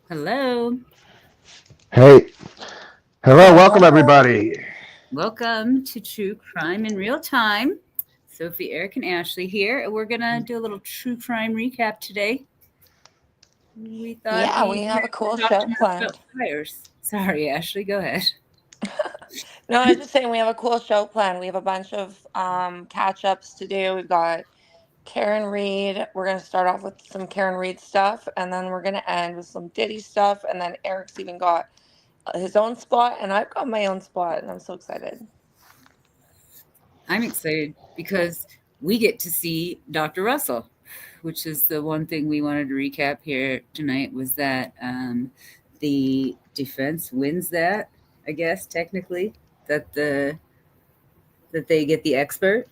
Hello. Hey, hello, welcome Hello. everybody. Welcome to True Crime in Real Time. Sophie, Eric, and Ashley here. And we're going to do a little true crime recap today. We thought Yeah, we we have a could cool talk show too much about planned. fires. Sorry, Ashley, go ahead. No, I was just saying we have a cool show planned. We have a bunch of catch ups to do. We've got Karen Reed. We're gonna start off with some Karen Reed stuff, and then we're gonna end with some Diddy stuff. And then Eric's even got his own spot, and I've got my own spot, and I'm so excited. I'm excited because we get to see Dr. Russell, which is the one thing we wanted to recap here tonight was that the defense wins that, I guess, technically, that they get the expert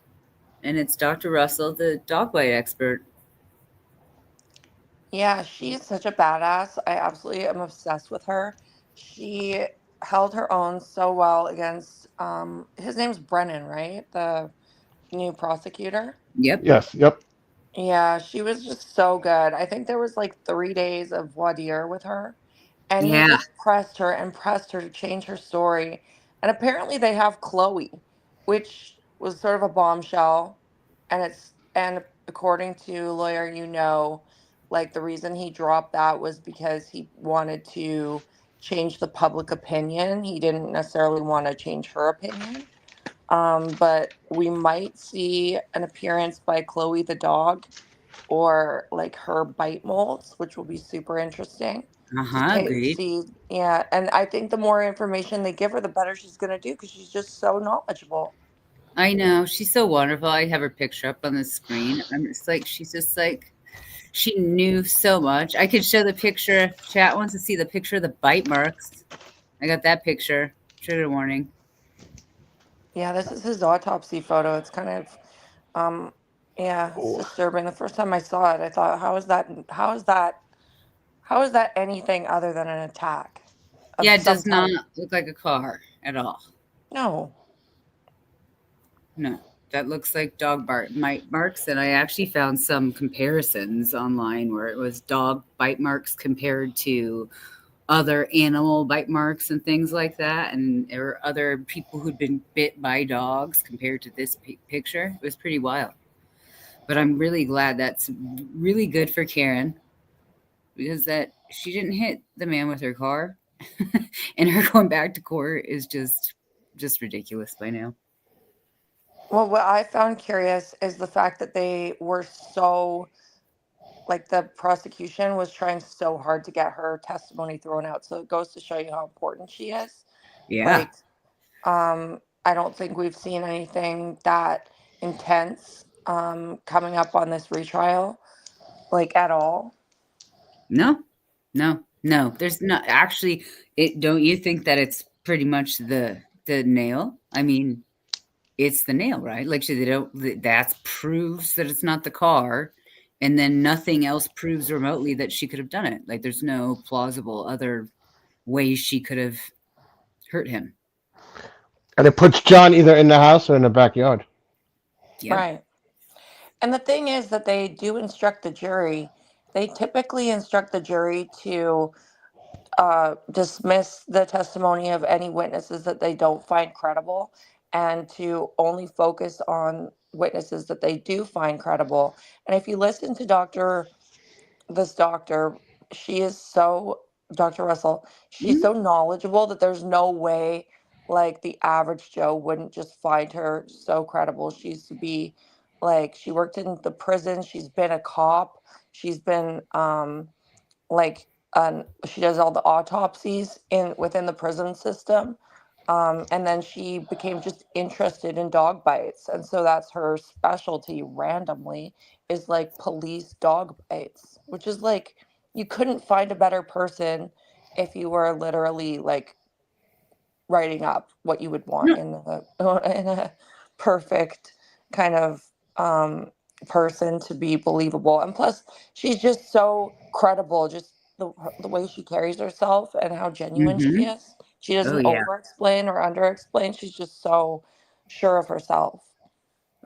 and it's Dr. Russell, the dog bite expert. Yeah, she's such a badass. I absolutely am obsessed with her. She held her own so well against his name's Brennan, right? The new prosecutor. Yep. Yes, yep. Yeah, she was just so good. I think there was like 3 days of voir dire with her, and he Yeah. just pressed her to change her story. And apparently they have Chloe, which was sort of a bombshell. And according to lawyer, like the reason he dropped that was because he wanted to change the public opinion. He didn't necessarily want to change her opinion. But we might see an appearance by Chloe the dog or like her bite molds, which will be super interesting to Uh-huh. Agreed. see. Yeah, and I think the more information they give her, the better she's gonna do because she's just so knowledgeable. I know. She's so wonderful. I have her picture up on the screen. I'm just like, she's just like, she knew so much. I could show the picture. Chat wants to see the picture of the bite marks. I got that picture. Trigger warning. Yeah, this is his autopsy photo. It's kind of, um, yeah, it's Oh, disturbing. The first time I saw it, I thought, how is that? How is that? How is that anything other than an attack of Yeah, it some does not type? look like a car at all. No. No, that looks like dog bite marks. And I actually found some comparisons online where it was dog bite marks compared to other animal bite marks and things like that. And there were other people who'd been bit by dogs compared to this picture. It was pretty wild. But I'm really glad that's really good for Karen because that she didn't hit the man with her car, and her going back to court is just ridiculous by now. Well, what I found curious is the fact that they were so like the prosecution was trying so hard to get her testimony thrown out. So it goes to show you how important she is. Yeah. Like, I don't think we've seen anything that intense coming up on this retrial, like at all. No, no, no. There's not actually. It don't you think that it's pretty much the nail? I mean, it's the nail, right? Like they don't. That proves that it's not the car, and then nothing else proves remotely that she could have done it. Like there's no plausible other ways she could have hurt him. and it puts John either in the house or in the backyard. Yep. Right. And the thing is that they do instruct the jury. They typically instruct the jury to dismiss the testimony of any witnesses that they don't find credible and to only focus on witnesses that they do find credible. And if you listen to this doctor, she is so, Dr. Russell, she's Mhm. so knowledgeable that there's no way like the average Joe wouldn't just find her so credible. She used to be like, she worked in the prison, she's been a cop, she's been like she does all the autopsies in within the prison system, and then she became just interested in dog bites, and so that's her specialty randomly is like police dog bites, which is like you couldn't find a better person if you were literally like writing up what you would want No. in a in a perfect kind of um person to be believable. And plus she's just so credible, just the way she carries herself and how genuine she Mhm. is. She Oh doesn't yeah. over explain or under explain. She's just so sure of herself.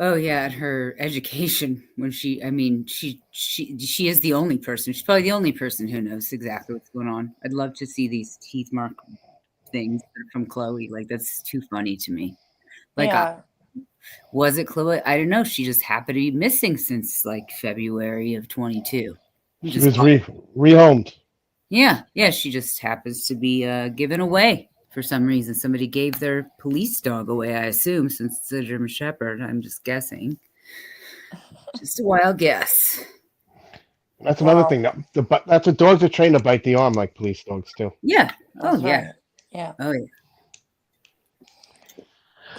Oh yeah, and her education when she I mean, she is the only person. She's probably the only person who knows exactly what's going on. I'd love to see these teeth mark things that are from Chloe. Like that's too funny to me. Like Yeah. was it Chloe? I don't know. She just happened to be missing since like February of 22. She Just was rehomed. yeah, yeah, she just happens to be given away for some reason. Somebody gave their police dog away, I assume, since it's a German Shepherd. I'm just guessing. Just a wild guess. That's another Well, thing. That's a dogs are trained to bite the arm like police dogs do. Yeah. Oh that's yeah. right. Yeah. Oh yeah.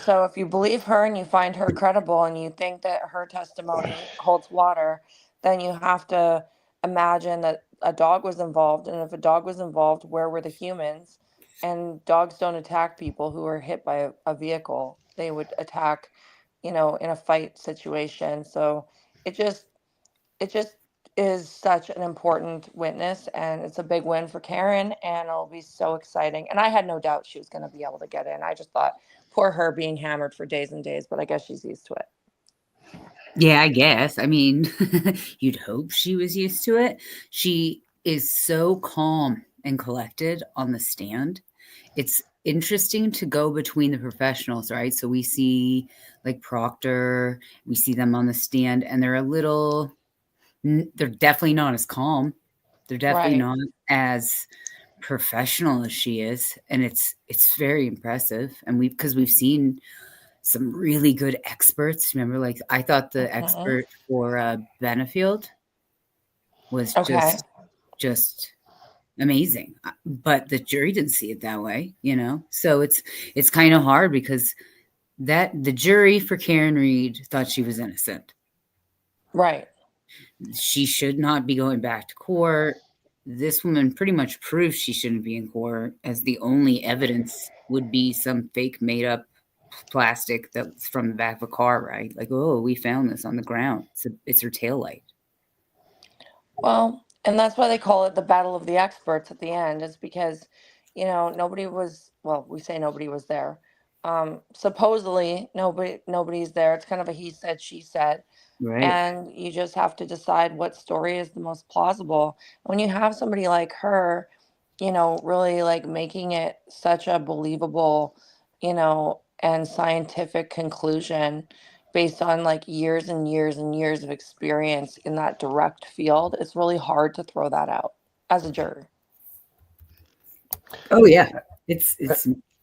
So if you believe her and you find her credible and you think that her testimony holds water, then you have to imagine that a dog was involved. And if a dog was involved, where were the humans? And dogs don't attack people who are hit by a vehicle. They would attack, in a fight situation. So it just it just is such an important witness, and it's a big win for Karen, and it'll be so exciting. And I had no doubt she was going to be able to get in. I just thought poor her being hammered for days and days, but I guess she's used to it. Yeah, I guess. I mean, you'd hope she was used to it. She is so calm and collected on the stand. It's interesting to go between the professionals, right? So we see like Proctor, we see them on the stand, and they're definitely not as calm. They're definitely Right. not as professional as she is, and it's very impressive. And we've seen some really good experts. Remember, like I thought the Hmm. expert for Benefield was Okay. just amazing, but the jury didn't see it that way, you know. So it's kind of hard because that the jury for Karen Reed thought she was innocent. Right. She should not be going back to court. This woman pretty much proves she shouldn't be in court, as the only evidence would be some fake made up plastic that's from the back of a car, right? Like, oh, we found this on the ground. It's her tail light. Well, and that's why they call it the battle of the experts at the end, is because, nobody was, well, we say nobody was there. Supposedly nobody's there. It's kind of a he said, she said. Right. And you just have to decide what story is the most plausible. When you have somebody like her, really like making it such a believable, and scientific conclusion based on like years and years and years of experience in that direct field, it's really hard to throw that out as a juror. Oh yeah. It's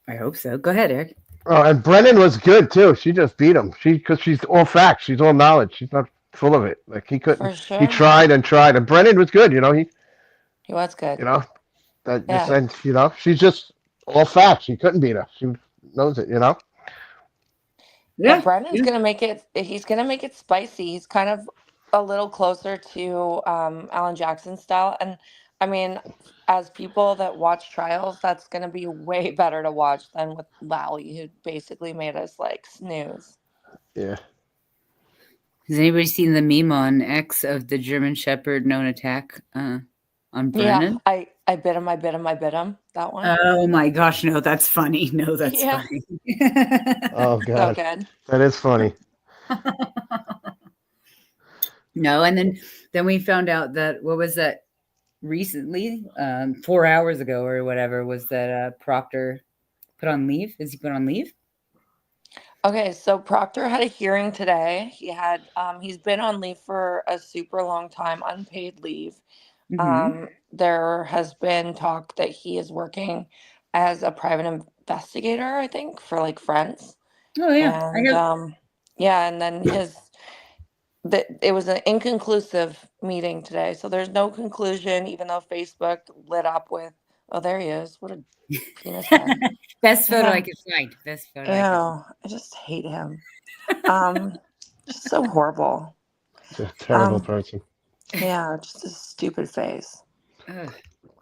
I hope so. Go ahead, Eric. Oh, and Brennan was good too. She just beat him. Because she's all facts. She's all knowledge. She's not full of it. Like he couldn't. For He sure. tried and tried, and Brennan was good. He was good. You know that just Yeah. and she's just all facts. She couldn't beat her. She knows it. And Yeah. Brennan's Yeah. gonna make it. He's gonna make it spicy. He's kind of a little closer to Alan Jackson's style. And I mean, as people that watch trials, that's gonna be way better to watch than with Lally, who basically made us like snooze. Yeah. Has anybody seen the meme on X of the German Shepherd known attack on Yeah, Brennan? I bit him. I bit him. I bit him. That one. Oh my gosh, no, that's funny. No, that's Yeah, funny. Oh so God, good. that is funny. No, and then we found out that what was that recently, 4 hours ago or whatever, was that Proctor put on leave? Is he put on leave? Okay, so Proctor had a hearing today. He's been on leave for a super long time, unpaid leave. Mm-hmm. There has been talk that he is working as a private investigator, I think, for like Friends. Oh yeah, I And have. yeah, and then it was an inconclusive meeting today. So there's no conclusion, even though Facebook lit up with, oh, there he is. What a penis head. Best photo I Yeah. could find. Best photo I could find. Ew, I just hate him. Um, just so horrible. She's a terrible Um, person. yeah, just a stupid face. Ugh,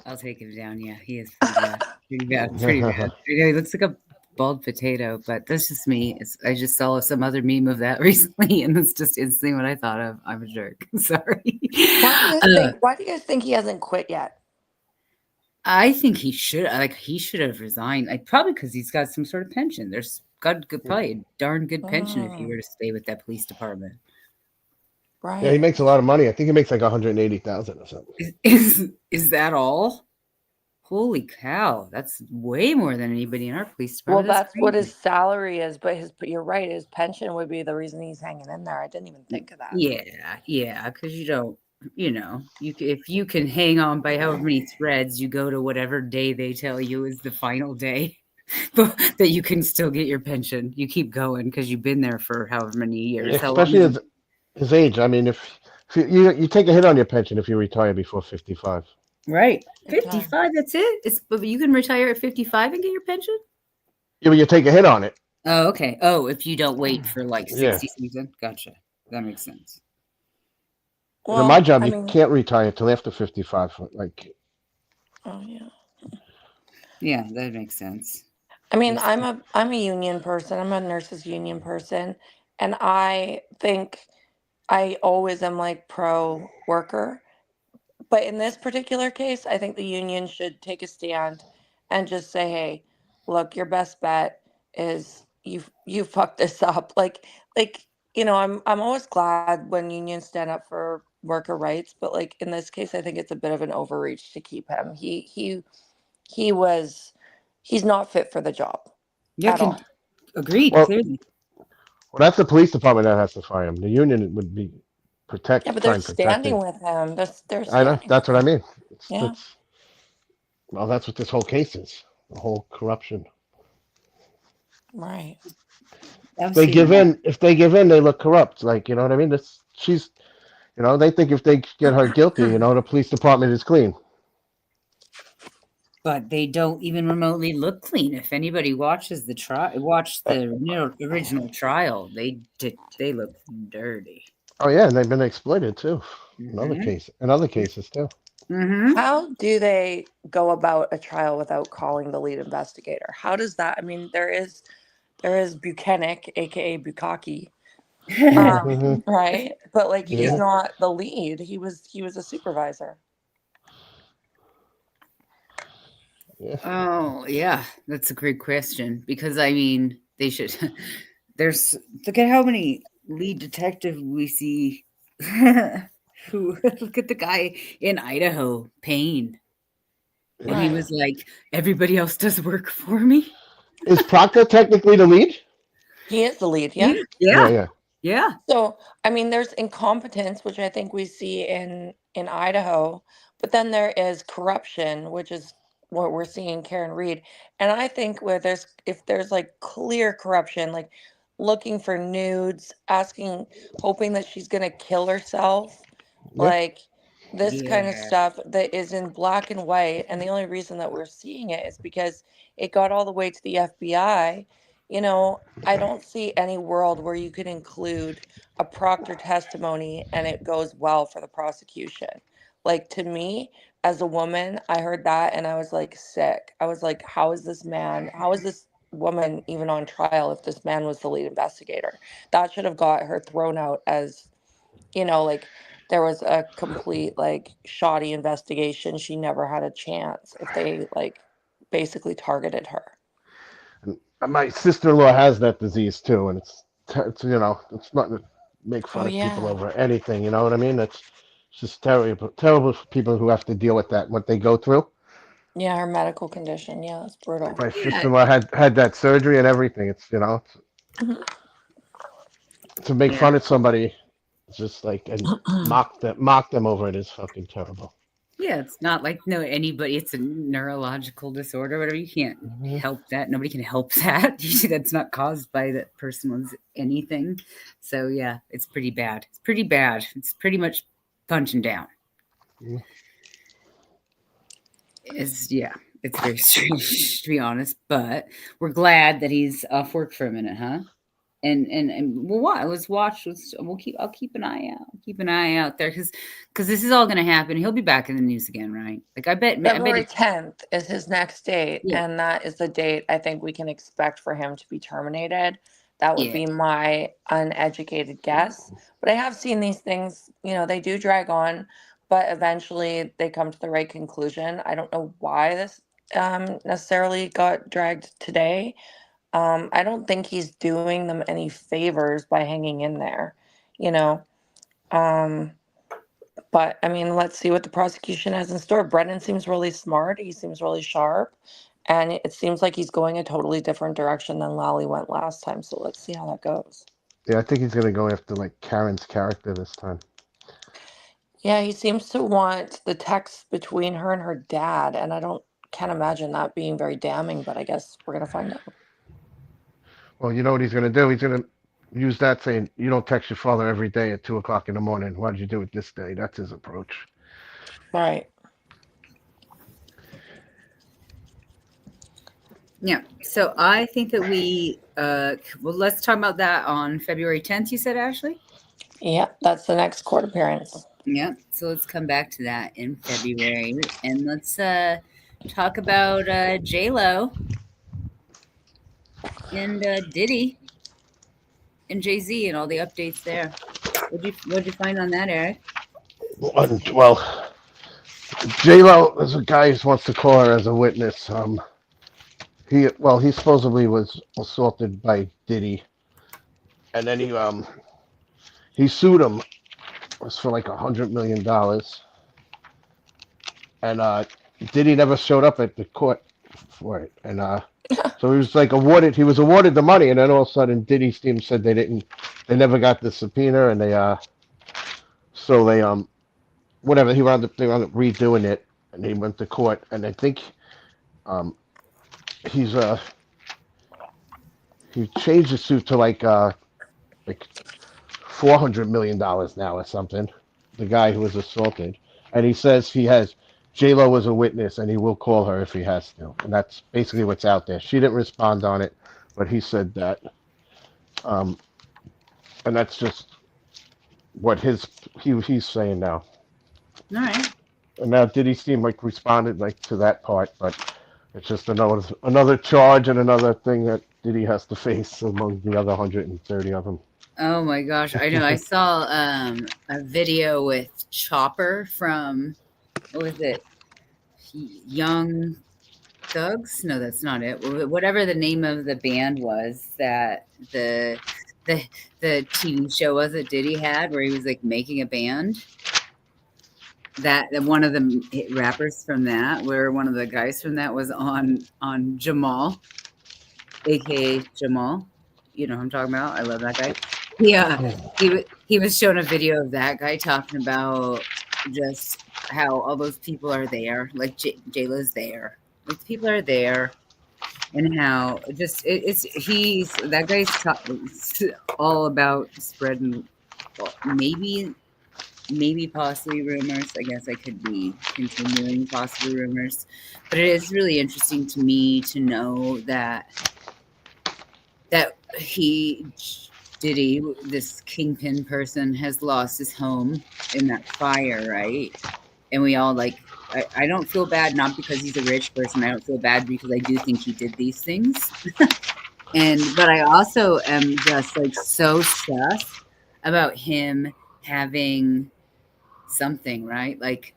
I'll take him down. Yeah, he is pretty bad. Pretty bad. Pretty bad. He looks like a bald potato, but that's just me. I just saw some other meme of that recently, and it's just instantly what I thought of. I'm a jerk. Sorry. Why do you guys think he hasn't quit yet? I think he should have resigned. Like probably because he's got some sort of pension. There's probably a darn good pension if you Mm, were to stay with that police department. Yeah, he right. makes a lot of money. I think he makes like 180,000 or something. Is that all? Holy cow, that's way more than anybody in our police Well, department. That's that's what his crazy. salary is, but you're right, his pension would be the reason he's hanging in there. I didn't even think of that. Yeah, yeah, because you don't, if you can hang on by however many threads, you go to whatever day they tell you is the final day, but that you can still get your pension. You keep going because you've been there for however many years. How long Especially is it? his age. I mean, if you take a hit on your pension if you retire before 55. Right, Big time. 55. That's it. But you can retire at 55 and get your pension. Yeah, but you take a hit on it. Oh, okay. Oh, if you don't wait for like Yeah. 60 something. Gotcha. That makes sense. And in my Well, job, I you mean, can't retire till after 55. Like, oh yeah. Yeah, that makes sense. I mean, It's I'm a union person. I'm a nurses union person, and I think I always am like pro worker. But in this particular case, I think the union should take a stand and just say, "Hey, look, your best bet is you fucked this up." Like I'm always glad when unions stand up for worker rights, but like in this case, I think it's a bit of an overreach to keep him. He was he's not fit for the job yeah, at can all. agreed well, clearly. well, that's the police department that has to fire him. The union would be Yeah, but try they're and protect him. standing with him. They're I know. standing with That's what I him. mean. Yeah, That's well, that's what this whole case is. The whole corruption. right. They Absolutely give not. in. If they give in, they look corrupt. Like, you know what I mean? This she's. They think if they get her guilty, the police department is clean. But they don't even remotely look clean. If anybody watches watch Uh, the original trial, they look dirty. Oh yeah, and they've been exploited too. Mhm. In other cases too. Mhm. How do they go about a trial without calling the lead investigator? How does that? I mean, there is Buchanan, aka Bukaki, Hmm. right? But like he's Yeah. not the lead. He was a supervisor. Yeah. Oh, yeah, that's a great question because I mean, they should there's look at how many lead detective we see who look at the guy in Idaho, Payne, and he Right. was like, "Everybody else does work for me." Is Proctor technically the lead? He is the lead, yeah. Yeah, Yeah, yeah, yeah. yeah. So, I mean, there's incompetence, which I think we see in Idaho, but then there is corruption, which is what we're seeing in Karen Reed. And I think where there's if there's like clear corruption, like looking for nudes, asking, hoping that she's gonna kill herself, Yeah. like this kind of Yeah. stuff that is in black and white, and the only reason that we're seeing it is because it got all the way to the FBI. I don't see any world where you could include a proctor testimony and it goes well for the prosecution. Like to me, as a woman, I heard that and I was like sick. I was like, how is this woman even on trial if this man was the lead investigator? That should have got her thrown out as, like there was a complete like shoddy investigation. She never had a chance if they like basically targeted her. And my sister-in-law has that disease too, and it's not to make Oh fun of people yeah. over anything. You know what I mean? It's just terrible, terrible for people who have to deal with that, what they go through. Yeah, her medical condition. Yeah, that's brutal. My Yeah, sister-in-law had that surgery and everything. Mhm. To make yeah. fun of somebody, it's just like and mock them over it is fucking terrible. Yeah, it's not like no anybody. It's a neurological disorder, whatever. You can't Hmm. help that. Nobody can help that. That's not caused by that person's anything. So yeah, it's pretty bad. It's pretty bad. It's pretty much punching down. It's yeah, it's very strange to be honest. But we're glad that he's off work for a minute, huh? And we'll watch. Let's watch. We'll keep. I'll keep an eye out. Keep an eye out there because this is all going to happen. He'll be back in the news again, right? Like I bet February it. 10th is his next date, Yeah, and that is the date I think we can expect for him to be terminated. That would yeah, be my uneducated guess. But I have seen these things, they do drag on, but eventually they come to the right conclusion. I don't know why this necessarily got dragged today. I don't think he's doing them any favors by hanging in there, you know. Um, but I mean, let's see what the prosecution has in store. Brennan seems really smart. He seems really sharp. And it seems like he's going a totally different direction than Lally went last time. So let's see how that goes. Yeah, I think he's gonna go after like Karen's character this time. Yeah, he seems to want the text between her and her dad. And I don't can't imagine that being very damning, but I guess we're gonna find out. Well, you know what he's gonna do? He's gonna use that saying, "You don't text your father every day at 2 o'clock in the morning. Why did you do it this day?" That's his approach. Right. Yeah. So I think that well, let's talk about that on February 10th, you said, Ashley? Yeah, that's the next court appearance. Yeah. So let's come back to that in February, and let's talk about J-Lo and Diddy and Jay-Z and all the updates there. What'd you find on that, Eric? Well, J Lo is a guy who wants to call her as a witness. He supposedly was assaulted by Diddy, and then he sued him. It was for like $100 million, and Diddy never showed up at the court for it, and so he was like awarded. He was awarded the money, and then all of a sudden, Diddy's team said they never got the subpoena, and so they whatever they wound up redoing it, and he went to court, and I think um, he's he changed the suit to like $400 million now or something. The guy who was assaulted, and he says he has J Lo as a witness, and he will call her if he has to, and that's basically what's out there. She didn't respond on it, but he said that, um, and that's just what he's saying now. All right. And now Diddy's team like responded like to that part, but it's just another charge and another thing that Diddy has to face among the other 130 of them. Oh my gosh, I know. I saw a video with Chopper from, what was it? Young Thugs? No, that's not it. Whatever the name of the band was that the the TV show was that Diddy had, where he was like making a band. That one of the rappers from that, where one of the guys from that was on Jamal, aka Jamal. You know who I'm talking about. I love that guy. Yeah, he was showing a video of that guy talking about just how all those people are there, like Jayla's there, like the people are there, and how just he's that guy's all about spreading, well, maybe possibly rumors. I guess I could be continuing possibly rumors, but it is really interesting to me to know that he Diddy, this kingpin person, has lost his home in that fire, right? And we all like, I don't feel bad, not because he's a rich person. I don't feel bad because I do think he did these things. But I also am just like so stressed about him having something, right? Like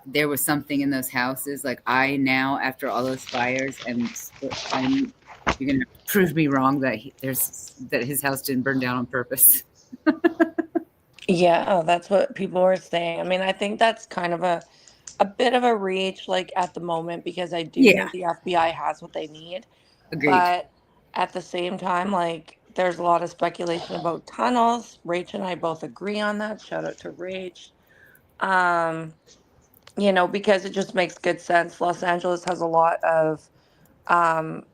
there was something in those houses. Like I now, after all those fires, I'm you're gonna prove me wrong that that his house didn't burn down on purpose. Yeah, that's what people are saying. I mean, I think that's kind of a bit of a reach, like at the moment, because I do Yeah, think the FBI has what they need. agreed. But at the same time, like there's a lot of speculation about tunnels. Rach and I both agree on that. Shout out to Rach. Um, because it just makes good sense. Los Angeles has a lot of um,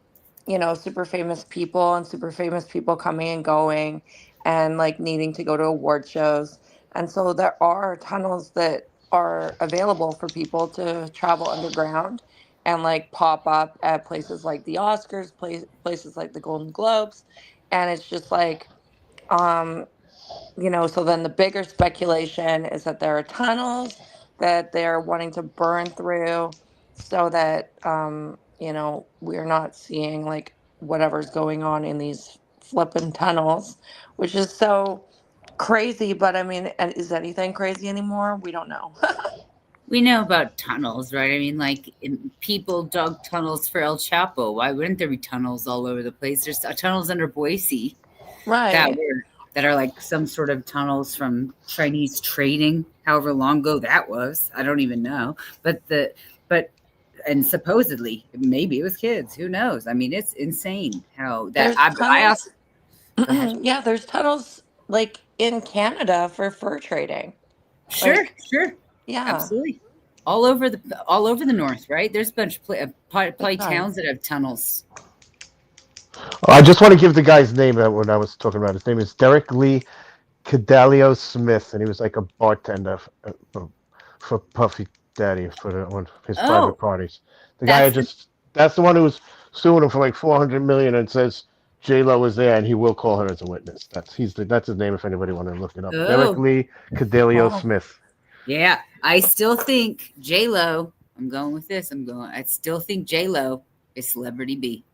super famous people and super famous people coming and going and like needing to go to award shows. And so there are tunnels that are available for people to travel underground and like pop up at places like the Oscars, places like the Golden Globes. And it's just like, um, so then the bigger speculation is that there are tunnels that they're wanting to burn through so that, we're not seeing like whatever's going on in these flippin' tunnels, which is so crazy. But I mean, is anything crazy anymore? We don't know. We know about tunnels, right? I mean, like people dug tunnels for El Chapo. Why wouldn't there be tunnels all over the place? There's tunnels under Boise that Right. were that are like some sort of tunnels from Chinese trading, however long ago that was. I don't even know. But and supposedly maybe it was kids. Who knows? I mean, it's insane how that. There's I also tunnels. go ahead. Yeah, there's tunnels like in Canada for fur trading. Sure, Like, sure, yeah, absolutely. All over the north, right? There's a bunch of that's probably right. towns that have tunnels. I just want to give the guy's name out when I was talking about. His name is Derek Lee Cadalio Smith, and he was like a bartender for Puffy Daddy for one of his private Oh, parties. The guy that's the just that's the one who was suing him for like 400 million and says J Lo was there and he will call her as a witness. That's his name if anybody wanted to look it up. Derek oh Lee Cadalio Wow. Smith. yeah. I still think J Lo. I'm going with this. I still think J Lo is celebrity B.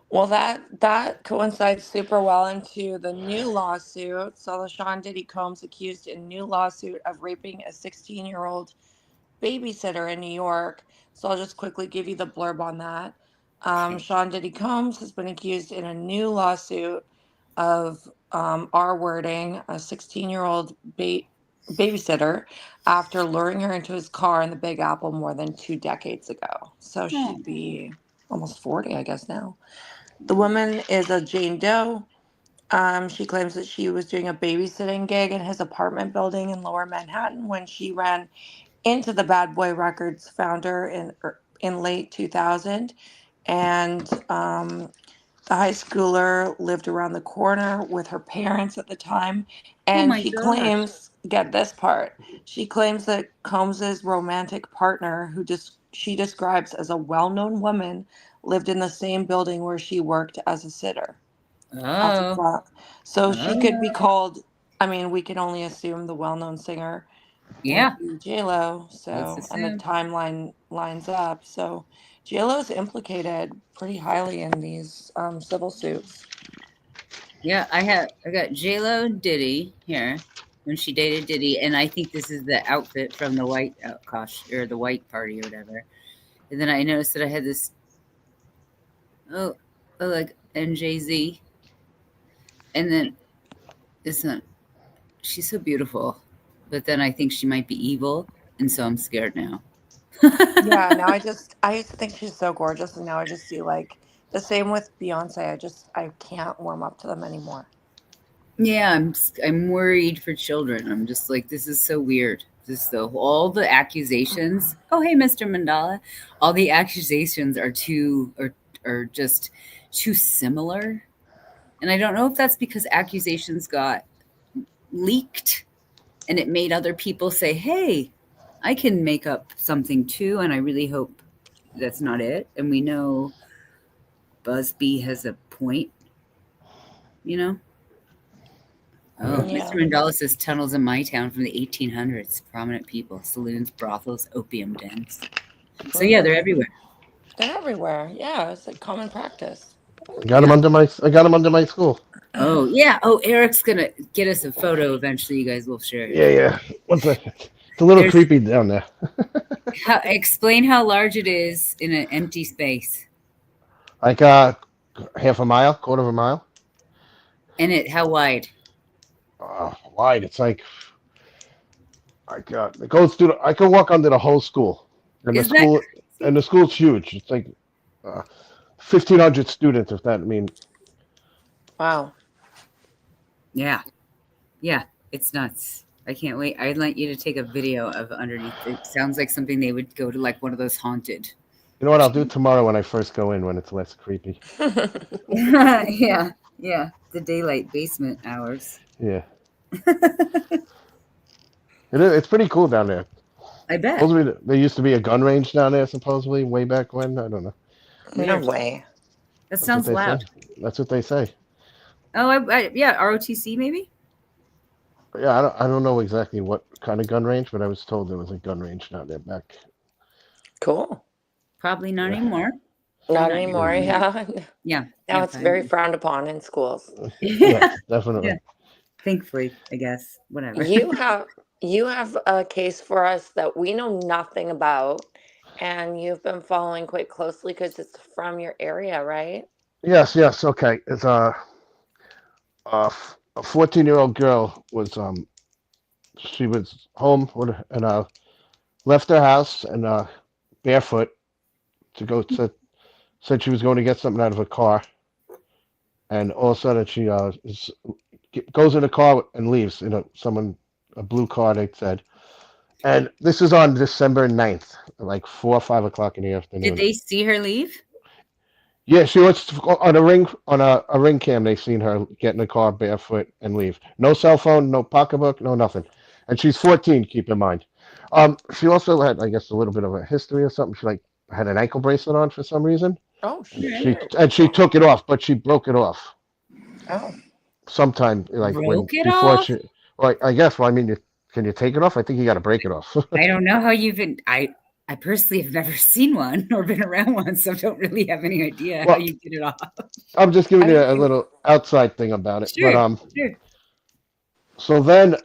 Well, that coincides super well into the new lawsuit. So, LaShawn Diddy Combs accused in new lawsuit of raping a 16-year-old babysitter in New York. So, I'll just quickly give you the blurb on that. Okay. Sean Diddy Combs has been accused in a new lawsuit of R wording a 16-year-old babysitter after luring her into his car in the Big Apple more than 2 decades ago. So, she'd Oh, be almost 40, I guess, now. The woman is a Jane Doe. She claims that she was doing a babysitting gig in his apartment building in Lower Manhattan when she ran into the Bad Boy Records founder in late 2000, and the high schooler lived around the corner with her parents at the time. oh And my she gosh. claims, get this part, she claims that Combs's romantic partner, she describes as a well-known woman, lived in the same building where she worked as a sitter. As a Oh, front. So she could be oh, called, I mean, we can only assume the well-known singer would yeah. be J-Lo. Let's So, and the assume. timeline lines up. So J-Lo is implicated pretty highly in these civil suits. Yeah, I got J Lo Diddy here when she dated Diddy, and I think this is the outfit from the white or the white party or whatever. And then I noticed that I had this oh, like NJZ, and then this one. She's so beautiful, but then I think she might be evil, and so I'm scared now. Yeah, now I used to think she's so gorgeous, and now I just see like the same with Beyonce. I can't warm up to them anymore. Yeah, I'm worried for children. I'm just like, this is so weird. This the all the accusations. Oh, hey, Mr. Mandala. All the accusations are just too similar, and I don't know if that's because accusations got leaked and it made other people say, "Hey, I can make up something too," and I really hope that's not it. And we know Busby has a point, you know. Oh, Yeah. Mr. Yeah, Mandela says tunnels in my town from the 1800s. Prominent people, saloons, brothels, opium dens. So yeah, they're really. everywhere. They're everywhere. Yeah, it's like common practice. Yeah. I got him under my school. Oh yeah. Oh, Eric's gonna get us a photo eventually. You guys will share. Yeah, yeah. One second. It's a little There's creepy down there. explain how large it is in an empty space, Like half a mile, quarter of a mile. and it how wide Wide. It's like it goes through. I can walk under the whole school, and the is that school crazy? huge. It's like uh, 1,500 students. If that means Wow. Yeah, yeah. It's nuts. I can't wait. I'd like you to take a video of underneath. It sounds like something they would go to like one of those haunted. you know what I'll do tomorrow when I first go in when it's less creepy. Yeah, yeah. The daylight basement hours. Yeah, it's pretty cool down there. I bet. Supposedly there used to be a gun range down there. Supposedly way back when. I don't know. No Weird. way. That That's what sounds they say. loud. That's what they say. Oh, yeah, ROTC maybe? Yeah, I don't know exactly what kind of gun range, but I was told there was a gun range down there back. Cool. Probably not Yeah, anymore. Probably Not not anymore. anymore. Yeah. Yeah, Now yeah, it's probably very not. frowned upon in schools. yeah, Yeah, yeah. definitely. Thankfully, I guess. Whatever. You have You have a case for us that we know nothing about, and you've been following quite closely because it's from your area, right? Yes, yes, okay. It's a 14-year-old girl was she was home and left her house and barefoot to go to said she was going to get something out of her car, and all of a sudden she goes in the car and leaves. A blue car, they said. And this is on December 9th, like 4 or 5 o'clock in the Did afternoon. they see her leave? Yeah, she was on a ring cam. They seen her get in the car barefoot and leave. No cell phone, no pocketbook, no nothing. And she's 14. Keep in mind. She also had, I guess, a little bit of a history or something. She like had an ankle bracelet on for some reason, Oh and Okay. she took it off, but she broke it off oh. sometime like when Broke it before off? she. Well, I guess. Well, I mean, can you take it off? I think you got to break it off. I don't know how you've been. I personally have never seen one or been around one, so I don't really have any idea how Well, you get it off. I'm just giving I you a mean, little outside thing about it. But Sure, sure. so then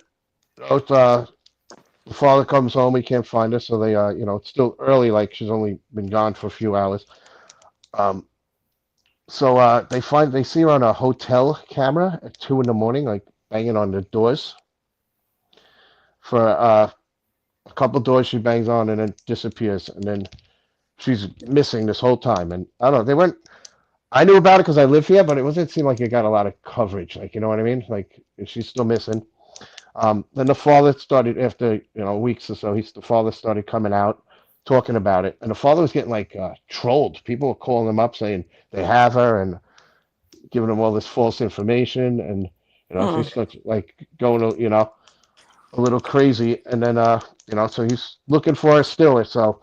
the father comes home. He can't find her, so it's still early. Like she's only been gone for a few hours. Um, so they see her on a hotel camera at 2 in the morning, like banging on the doors. For a couple doors, she bangs on and then disappears, and then she's missing this whole time. And I don't know. They weren't. I knew about it because I live here, but it wasn't seem like it got a lot of coverage. Like you know what I mean? Like she's still missing. Then the father started after weeks or so. The father started coming out talking about it, and the father was getting like trolled. People were calling him up saying they have her and giving him all this false information, and she mm, starts like going a little crazy, and then so he's looking for her still. So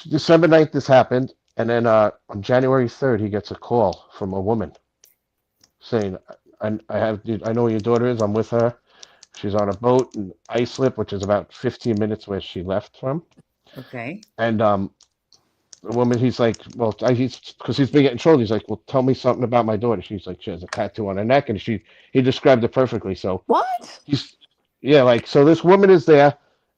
December 9th this happened, and then on January 3rd he gets a call from a woman saying, I know where your daughter is. I'm with her. She's on a boat in Islip, which is about 15 minutes where she left from. Okay. And the woman, he's like, well, he's because he's been getting trolled. He's like, well, tell me something about my daughter. She's like, she has a tattoo on her neck, and he described it perfectly. So what? he's, yeah, like so. This woman is there,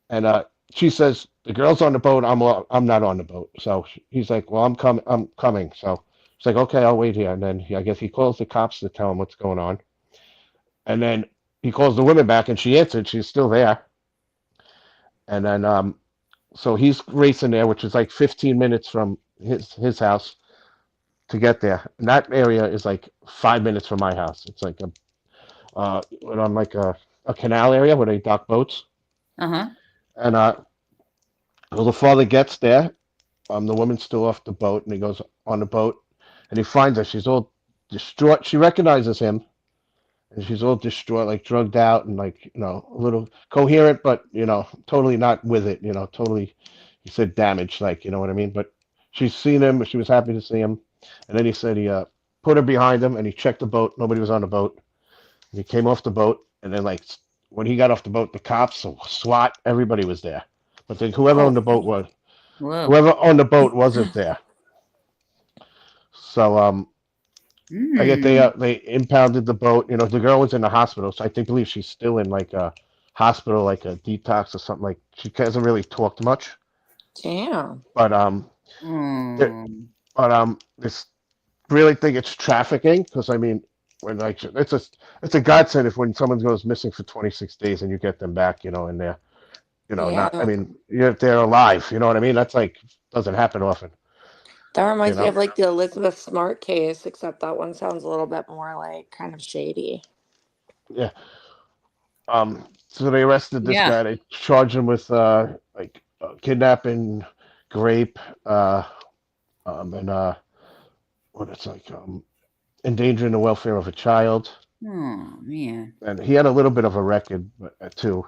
and she says the girl's on the boat. I'm not on the boat. So he's like, well, I'm coming. So she's like, okay, I'll wait here. And then I guess he calls the cops to tell him what's going on. And then he calls the woman back, and she answered. She's still there. And then so he's racing there, which is like 15 minutes from his house to get there. And that area is like 5 minutes from my house. It's like on like a canal area where they dock boats. Uh-huh. And well, the father gets there. The woman's still off the boat, and he goes on the boat, and he finds her. She's all distraught. She recognizes him, and she's all distraught, like drugged out, and like a little coherent, but totally not with it. Totally. He said damaged, like what I mean. But she's seen him. She was happy to see him, and then he said he put her behind him, and he checked the boat. Nobody was on the boat. And he came off the boat, and then like when he got off the boat, the cops, SWAT, everybody was there. But then Oh, Whoa. whoever on the boat wasn't there. So I get Hmm. they impounded the boat. The girl was in the hospital, so believe she's still in like a hospital, like a detox or something. Like she hasn't really talked much, damn. but there- Oh. this really think it's trafficking because I mean, when like it's a godsend if when someone goes missing for 26 days and you get them back, and they're not. I Yeah. mean, if they're alive, you know what I mean. That's like doesn't happen often, That you reminds me know. of like the Elizabeth Smart case, except that one sounds a little bit more like kind of shady. Yeah. So they arrested this Yeah. guy. They charged him with like kidnapping, rape, and what it's like endangering the welfare of a child. Oh man. And he had a little bit of a record too.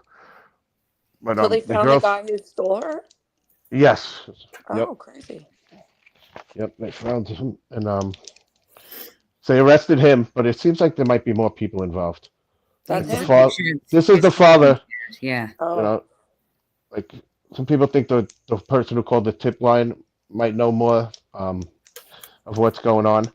But So they the found the girls, guy who stole her? yes, yep, Oh, crazy. yep, they found him, and so they arrested him. But it seems like there might be more people involved. You That's Like the him? think it father, should. this is It's the father. yeah. You Oh, know, like some people think the person who called the tip line might know more of what's going on.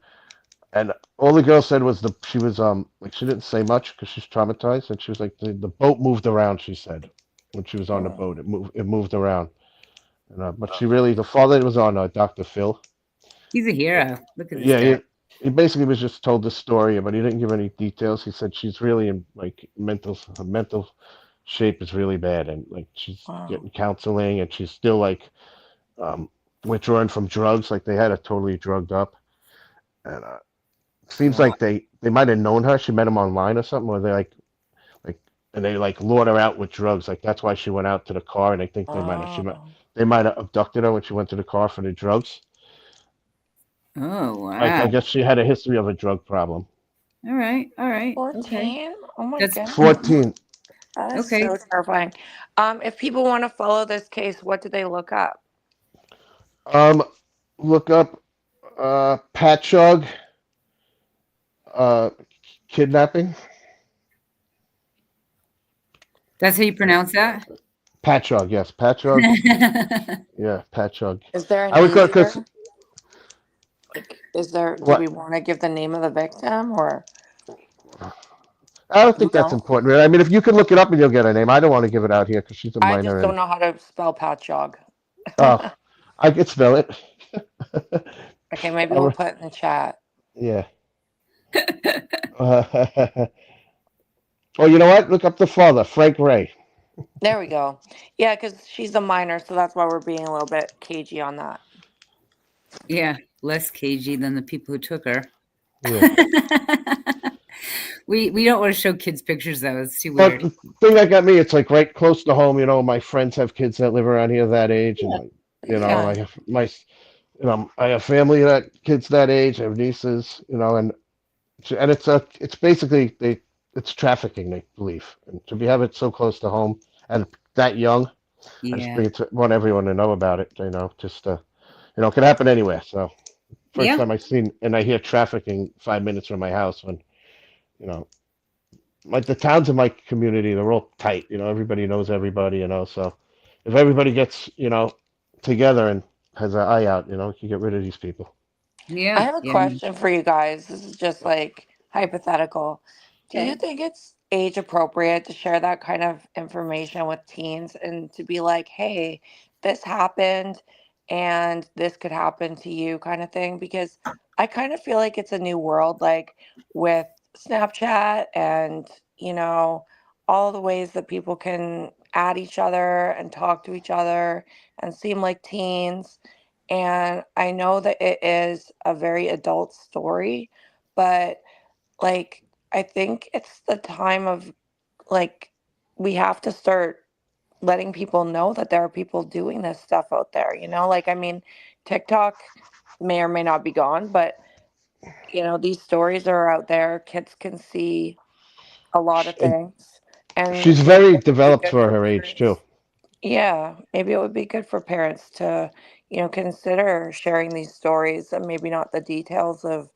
And all the girl said was she was like she didn't say much because she's traumatized, and she was like the boat moved around. She said, when she was on the Oh, boat. It moved around. But the father was on Dr. Phil. He's a hero. Look at this Yeah, guy. he basically was just told the story, but he didn't give any details. He said she's really in like her mental shape is really bad, and like she's wow. getting counseling, and she's still like um, withdrawing from drugs. Like they had her totally drugged up, and seems Wow. like they might have known her. She met him online or something, or like and they like lured her out with drugs. Like that's why she went out to the car, and I think Oh, they might have abducted her when she went to the car for the drugs. Oh, Like I wow. guess she had a history of a drug problem. All right. All right. Okay. 14? Oh my That's goodness. 14. That is okay. so terrifying. If people want to follow this case, what do they look up? Um, look up Patchogue uh kidnapping. That's how you pronounce that? Patchogue, yes, Patchogue. Yeah, Patchogue. Is there a I would name go because here? Like, do what? we want to give the name of the victim or I don't you think that's don't? important, really. I mean, if you can look it up and you'll get her name. I don't want to give it out here because she's a I just minor, don't and know how to spell Patchogue. oh, I could spell it. Okay, maybe we'll I'll- put it in the chat. yeah. Oh, you know what? Look up the father, Frank Ray. There we go. Yeah, because she's a minor, so that's why we're being a little bit cagey on that. Yeah, less cagey than the people who took her. Yeah. We don't want to show kids pictures though. It's too But weird. the thing that got me, it's like right close to home. My friends have kids that live around here that age, and Yeah. I have I have family that kids that age. I have nieces, and it's basically it's trafficking, they believe, and to be have it so close to home and that young, I just Yeah. think want everyone to know about it. Just it can happen anywhere. So first Yeah. time I seen and I hear trafficking 5 minutes from my house when you know like the towns in my community, they're all tight. Everybody knows everybody. So if everybody gets together and has an eye out, you can get rid of these people. I Yeah. have a Yeah. question for you guys. This is just like hypothetical. Do you Okay. think it's age appropriate to share that kind of information with teens and to be like, hey, this happened and this could happen to you, kind of thing? Because I kind of feel like it's a new world, like with Snapchat and, all the ways that people can add each other and talk to each other and seem like teens. And I know that it is a very adult story, but like I think it's the time of like we have to start letting people know that there are people doing this stuff out there, Like I mean, TikTok may or may not be gone, but these stories are out there. Kids can see a lot of And things and she's maybe very it would be developed good for for her age too. parents. Yeah, maybe it would be good for parents to, consider sharing these stories and maybe not the details of,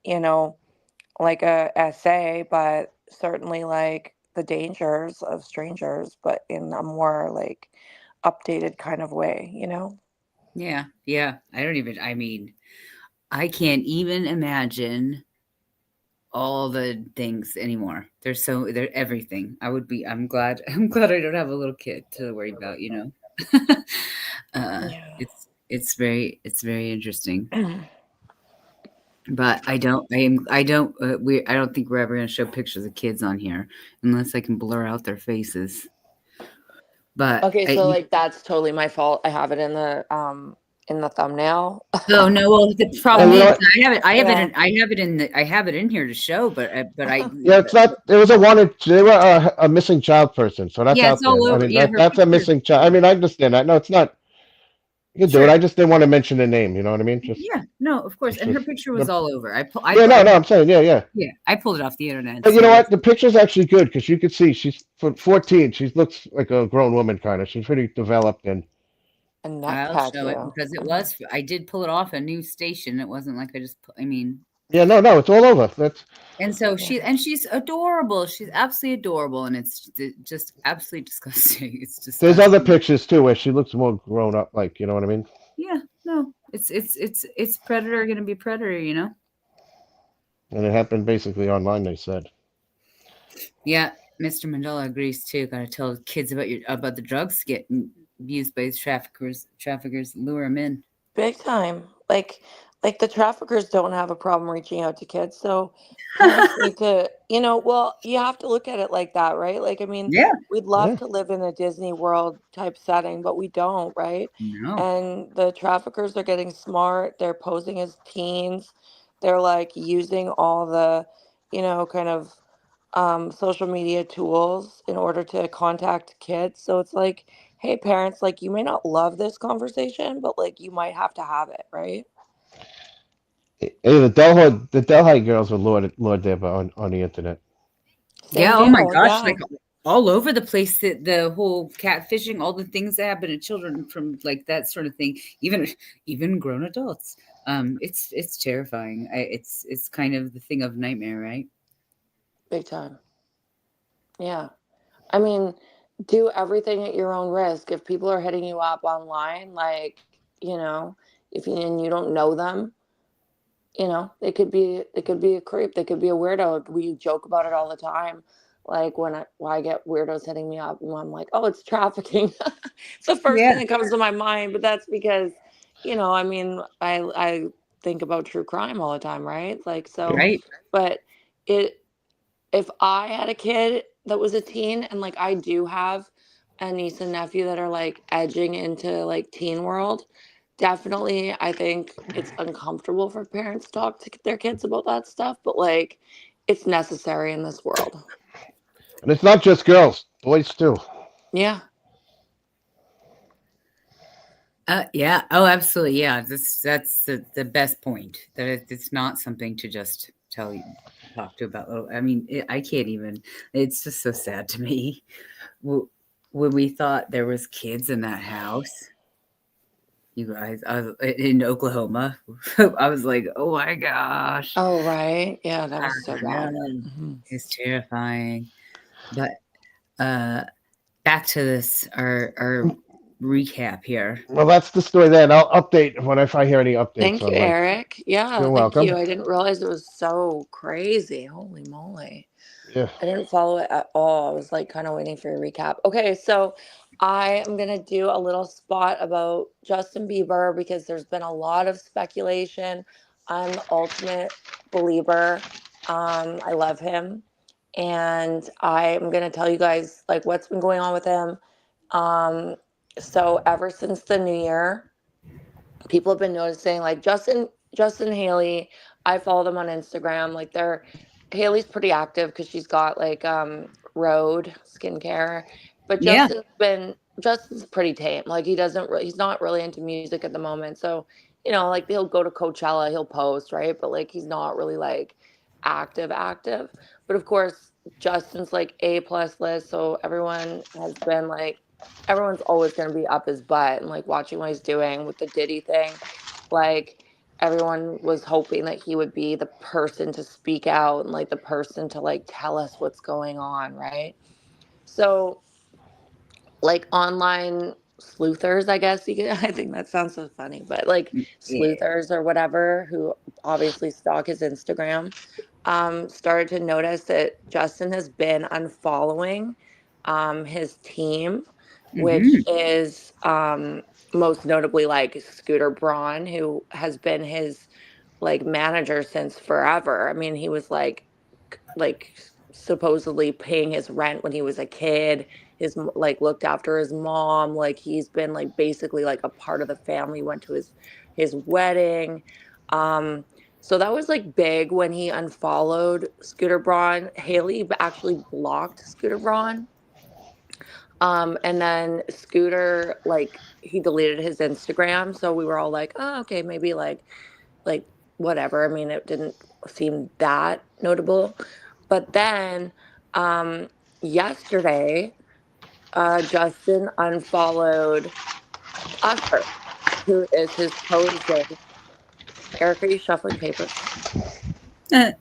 you know, like a essay, but certainly like the dangers of strangers, but in a more like updated kind of way. Yeah. Yeah. I mean, I can't even imagine all the things anymore. They're everything. I'm glad I don't have a little kid to worry about. uh Yeah. it's very interesting. But I don't think we're ever going to show pictures of kids on here unless I can blur out their faces. But Okay, so like that's totally my fault. I have it in the thumbnail. oh no, well the problem And you know is what? Yeah. I have it in here to show, but I Yeah, it's not. It was they were a missing child person, so that's yeah, it's out there. all I over. mean, Yeah, her that's a picture. missing child. I mean, I understand that. No, it's not. You can do it. Sure. I just didn't want to mention the name. You know what I mean? Yeah, no, of course. It's And her just picture was the. all over. Yeah, no, no. I'm saying, yeah, yeah. Yeah, I pulled it off the internet and But you see know it. what? The picture's actually good because you could see she's for 14. She looks like a grown woman, kind of. She's pretty developed, and A neck I'll show it tattoo. because Mhm. I did pull it off a new station. It wasn't like I mean, yeah, no, no, it's all over. That's and so Yeah. she's adorable. She's absolutely adorable, and it's just absolutely disgusting. It's there's other disgusting. pictures too where she looks more grown up, like you know what I mean. Yeah, no, it's predator gonna be predator. And it happened basically online. They said. Yeah, Mr. Mandela agrees too. Got to tell kids about the drugs getting used by these traffickers, lure them in. Big time. Like the traffickers don't have a problem reaching out to kids. So parents need to, well, you have to look at it like that, right? Like I mean, Yeah. we'd love Yeah. to live in a Disney World type setting, but we don't, right? No. And the traffickers are getting smart. They're posing as teens. They're like using all the, kind of social media tools in order to contact kids. So it's like, hey, parents, like you may not love this conversation, but like you might have to have it, right? Hey, the Delhi girls were Lord Deva on the internet. Same Yeah. Oh my deal. gosh. Yeah, Like all over the place. The whole catfishing, all the things that happen to children from like that sort of thing. Even grown adults. It's terrifying. It's kind of the thing of nightmare, right? big time. Yeah. I mean, do everything at your own risk. If people are hitting you up online, like, if you and you don't know them, they could be a creep, they could be a weirdo. We joke about it all the time. Like when I get weirdos hitting me up and I'm like, oh, it's trafficking. It's the first Yeah. thing that comes to my mind, but that's because, I mean, I think about true crime all the time, right? Like so, Right. but it if I had a kid that was a teen, and like I do have a niece and nephew that are like edging into like teen world, definitely I think it's uncomfortable for parents to talk to their kids about that stuff, but like it's necessary in this world. And it's not just girls, boys too. Yeah. Yeah. Oh, absolutely. Yeah. That's the best point. That it's not something to just tell you, talk to about. I mean, I can't even. It's just so sad to me. W- When we thought there was kids in that house, you guys, I was in Oklahoma. I was like, oh my gosh, Oh, right. Yeah, that I was so bad. know. Hmm. It's terrifying. But uh, back to this, our recap here. Well, that's the story there, and I'll update when if I hear any updates Thank you, on like. Eric. Yeah, You're thank you. welcome. I didn't realize it was so crazy. Holy moly. Yeah. I didn't follow it at all. I was like kind of waiting for your recap. Okay, so I am gonna do a little spot about Justin Bieber because there's been a lot of speculation. I'm the ultimate believer. I love him, and I'm gonna tell you guys like what's been going on with him. Um, so ever since the new year, people have been noticing like Justin Haley. I follow them on Instagram. Like they're Haley's pretty active because she's got like Rhode skincare, but Yeah, Justin's pretty tame. Like he's not really into music at the moment. So like he'll go to Coachella, he'll post, right, but like he's not really like active. But of course Justin's like A+ list, so everyone's always going to be up his butt and like watching what he's doing with the Diddy thing. Like everyone was hoping that he would be the person to speak out and like the person to like tell us what's going on, right? So like online sleuthers, I guess you could I think that sounds so funny, but like yeah. sleuthers or whatever who obviously stalk his Instagram started to notice that Justin has been unfollowing his team, which Hmm. is most notably like Scooter Braun, who has been his like manager since forever. I mean, he was like supposedly paying his rent when he was a kid. Like looked after his mom. Like he's been like basically like a part of the family. Went to his wedding. Um, so that was like big when he unfollowed Scooter Braun. Haley actually blocked Scooter Braun. And then Scooter like he deleted his Instagram. So we were all like, oh, okay, maybe like whatever. I mean, it didn't seem that notable. But then yesterday, Justin unfollowed Usher, who is his protege. Eric, are you shuffling papers? Yeah,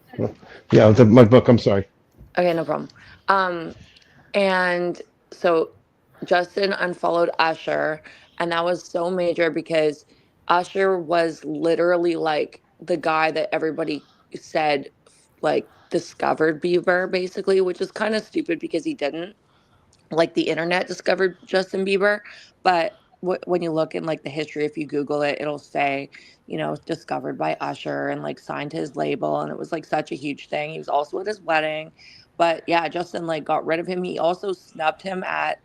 my book. I'm sorry. Okay, no problem. Um, and so Justin unfollowed Usher, and that was so major because Usher was literally like the guy that everybody said like discovered Bieber basically, which is kind of stupid because he didn't. Like the internet discovered Justin Bieber, but when you look in like the history, if you Google it, it'll say, discovered by Usher and like signed to his label, and it was like such a huge thing. He was also at his wedding, but yeah, Justin like got rid of him. He also snubbed him at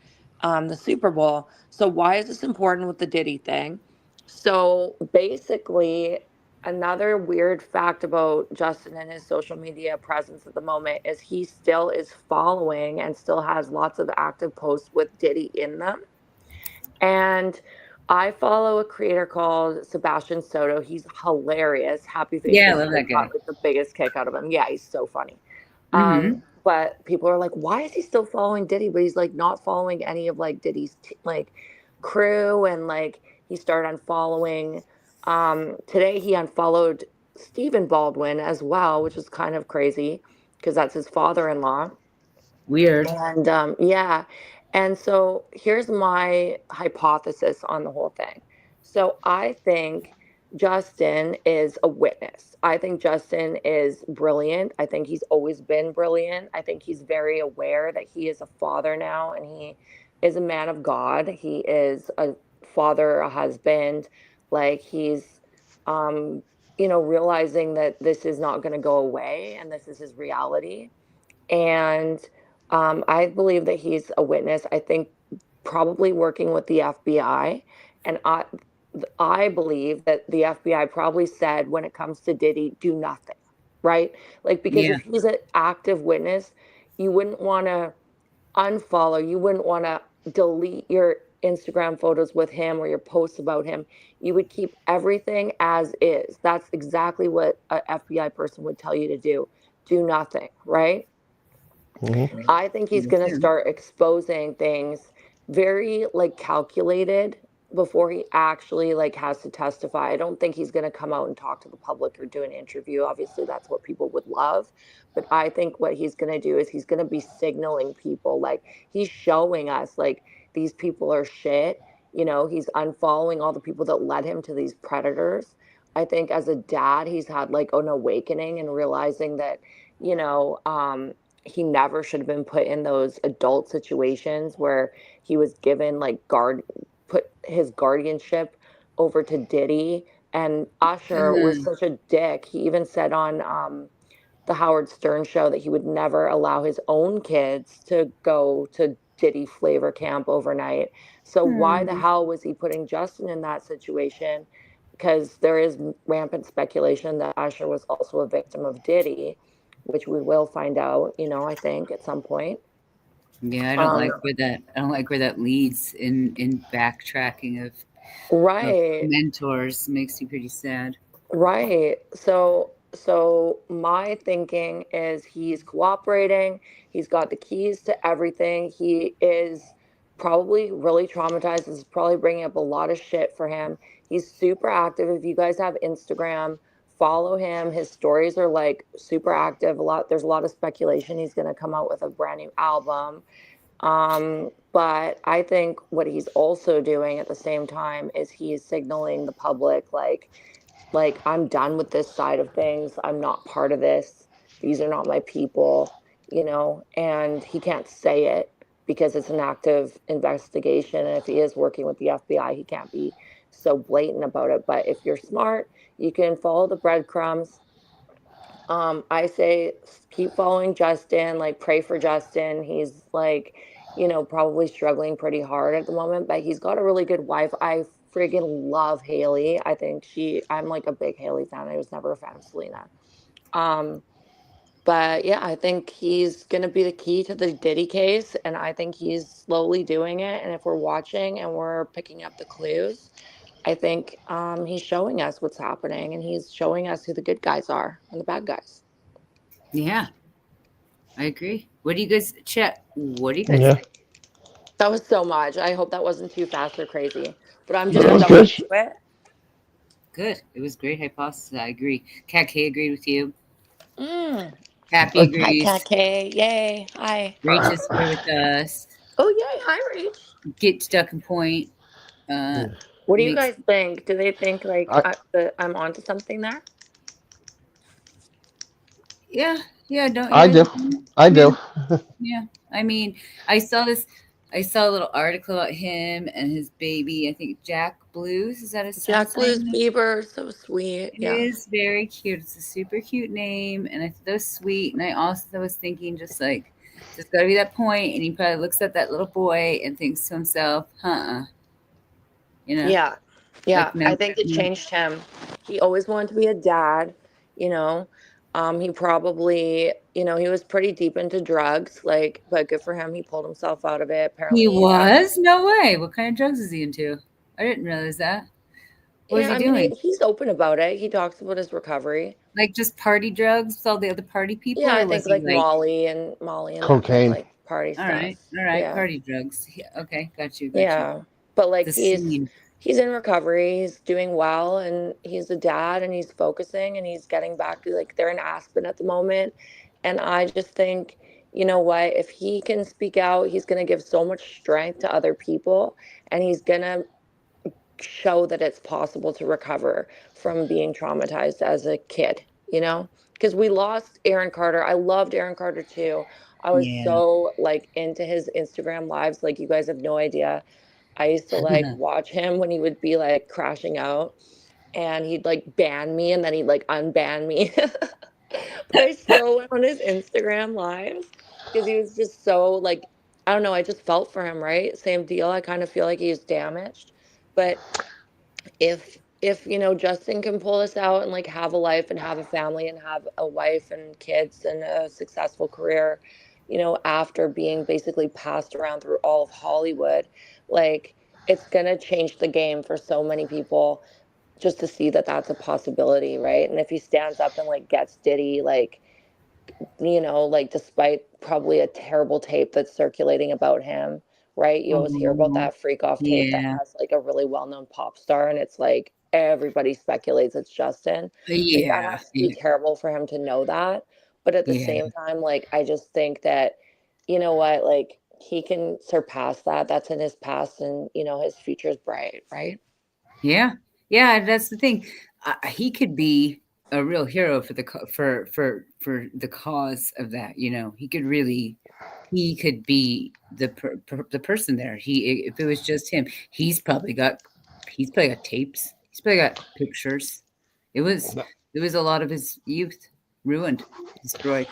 the Super Bowl. So why is this important with the Diddy thing? So basically, another weird fact about Justin and his social media presence at the moment is he still is following and still has lots of active posts with Diddy in them. And I follow a creator called Sebastian Soto. He's hilarious. Happy Face Yeah, I has love that got guy. like the biggest kick out of him. Yeah, he's so funny. Mm-hmm. But people are like, why is he still following Diddy? But he's like not following any of like Diddy's like crew, and like he started unfollowing. Today he unfollowed Stephen Baldwin as well, which is kind of crazy because that's his father-in-law. Weird. And yeah, and so here's my hypothesis on the whole thing. So I think Justin is a witness. I think Justin is brilliant. I think he's always been brilliant. I think he's very aware that he is a father now, and he is a man of God. He is a father, a husband. Like he's, um, realizing that this is not going to go away and this is his reality. And I believe that he's a witness. I think probably working with the FBI. And I believe that the FBI probably said when it comes to Diddy, do nothing, right? Like, because Yeah. if he's an active witness, you wouldn't want to unfollow, you wouldn't want to delete your Instagram photos with him or your posts about him. You would keep everything as is. That's exactly what an FBI person would tell you to do. Do nothing, right? Hmm. I think he's Me going to too. start exposing things very like calculated before he actually like has to testify. I don't think he's going to come out and talk to the public or do an interview. Obviously, that's what people would love, but I think what he's going to do is he's going to be signaling people, like he's showing us like these people are shit. He's unfollowing all the people that led him to these predators. I think as a dad, he's had like an awakening and realizing that, you know, um, he never should have been put in those adult situations where he was given like put his guardianship over to Diddy. And Usher was Mm, such a dick. He even said on the Howard Stern show that he would never allow his own kids to go to Diddy flavor camp overnight. So why the mm. hell was he putting Justin in that situation? Because there is rampant speculation that Usher was also a victim of Diddy, which we will find out, I think at some point. Yeah, Um, I don't like where that leads in backtracking of right. mentors. Makes me pretty sad. Right. So my thinking is he's cooperating. He's got the keys to everything. He is probably really traumatized. This is probably bringing up a lot of shit for him. He's super active. If you guys have Instagram, follow him. His stories are like super active. There's a lot of speculation he's going to come out with a brand new album. But I think what he's also doing at the same time is he's signaling the public like I'm done with this side of things. I'm not part of this. These are not my people. And he can't say it because it's an active investigation. And if he is working with the FBI, he can't be so blatant about it. But if you're smart, you can follow the breadcrumbs. I say keep following Justin, like pray for Justin. He's like, probably struggling pretty hard at the moment, but he's got a really good wife. I friggin' love Haley. I'm like a big Haley fan. I was never a fan of Selena. Um, but yeah, I think he's gonna be the key to the Diddy case, and I think he's slowly doing it. And if we're watching and we're picking up the clues, I think he's showing us what's happening, and he's showing us who the good guys are and the bad guys. Yeah, I agree. What do you guys chat? What do you guys Yeah, think? That was so much. I hope that wasn't too fast or crazy, but I'm that just No, was so good. into it. good. It was great hypothesis. I agree. Cat K agreed with you. Mm. Happy I, Hi, agrees. Cat K. Yay. Hi. Rach is here with us. Oh, yay. Hi, Rach. Get stuck in point. Uh, yeah. What do you makes guys think? Do they think like I, that I'm onto something there? Yeah, yeah. Don't you I guys do. agree? I Yeah, do. yeah. I mean, I saw this. I saw a little article about him and his baby. I think Jack Blues. Is that his Jack son's Blues name? Bieber, so sweet. It Yeah. is very cute. It's a super cute name, and I thought it was sweet. And I also was thinking, just like, there's got to be that point, and he probably looks at that little boy and thinks to himself, "Huh," you know, Yeah. Yeah. like no, I think it no. changed him. He always wanted to be a dad, you know. He probably, he was pretty deep into drugs, like, but good for him. He pulled himself out of it. He Apparently, was no way. What kind of drugs is he into? I didn't realize that. What was yeah, he I mean, doing? he's open about it. He talks about his recovery. Like just party drugs with all the other party people, Yeah, I or think was he like like, Molly and that kind of Cocaine. like party stuff. all right, Yeah. party drugs? Yeah, okay, got you. Yeah. But like The scene. he's in recovery, he's doing well, and he's a dad, and he's focusing, and he's getting back to, like, they're in Aspen at the moment. And I just think, you know what, if he can speak out, he's going to give so much strength to other people, and he's going to show that it's possible to recover from being traumatized as a kid, you know? Because we lost Aaron Carter. I loved Aaron Carter too. I was Yeah. so like into his Instagram lives, like you guys have no idea. I used to like watch him when he would be like crashing out, and he'd like ban me and then he'd like unban me. But I still went on his Instagram lives because he was just so like, I don't know, I just felt for him, right? Same deal. I kind of feel like he was damaged. But if Justin can pull this out and like have a life and have a family and have a wife and kids and a successful career, after being basically passed around through all of Hollywood, like, it's going to change the game for so many people, just to see that that's a possibility, right? And if he stands up and like gets Diddy, like, like, despite probably a terrible tape that's circulating about him, right? You always hear about Oh, that freak off tape that yeah, has like a really well known pop star, and it's like everybody speculates it's Justin. Like, that yeah, has to be yeah, terrible for him to know that. But at the yeah, same time, like, I just think that, you know what, like, he can surpass that. That's in his past, and, his future's bright, right? yeah, yeah. That's the thing. He could be a real hero for for the cause of that. You know, he could really. He could be the person there. He if it was just him, he's probably got tapes. He's probably got pictures. It was it was a lot of his youth ruined, destroyed.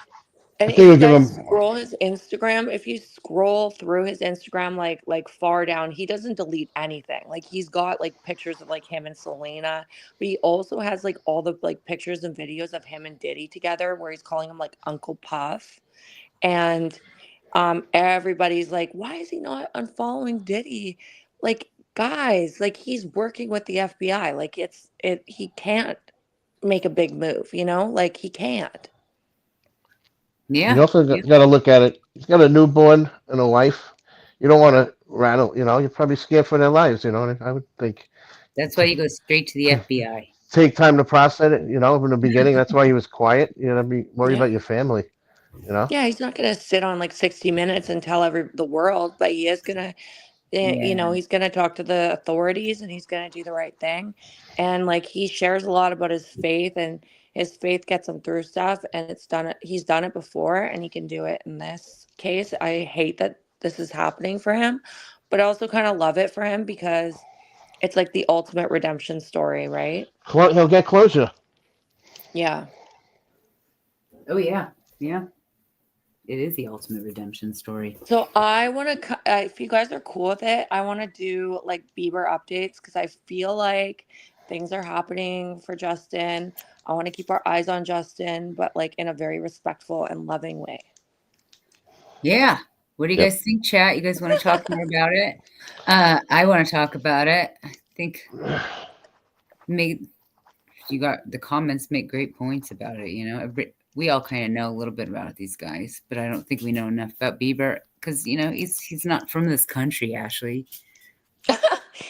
And I if think you we give guys him. scroll his Instagram, if you scroll through his Instagram like far down, he doesn't delete anything. Like, he's got like pictures of like him and Selena, but he also has like all the like pictures and videos of him and Diddy together where he's calling him like Uncle Puff. And everybody's like, why is he not unfollowing Diddy? Like, guys, like, he's working with the FBI. Like, he can't make a big move, Like, he can't. You Yeah, also yeah. got to look at it. He's got a newborn and a wife. You don't want to rattle. You're probably scared for their lives. And I would think That's why you go straight to the FBI. take time to process it. In the beginning, that's why he was quiet. Be worried Yeah. about your family. You know. Yeah, he's not going to sit on like 60 Minutes and tell the world, but he is going to, Yeah, he's going to talk to the authorities, and he's going to do the right thing. And like, he shares a lot about his faith, and his faith gets him through stuff, and he's done it before, and he can do it in this case. I hate that this is happening for him, but I also kind of love it for him because it's like the ultimate redemption story, right? He'll get closure. Yeah. oh yeah, yeah. It is the ultimate redemption story. So I want to, if you guys are cool with it, I want to do like Bieber updates because I feel like things are happening for Justin. I want to keep our eyes on Justin, but like in a very respectful and loving way. Yeah. What do you Yep. guys think, chat? You guys want to talk more about it? I want to talk about it. I think make you got the comments make great points about it. We all kind of know a little bit about these guys, but I don't think we know enough about Bieber because he's not from this country, Ashley.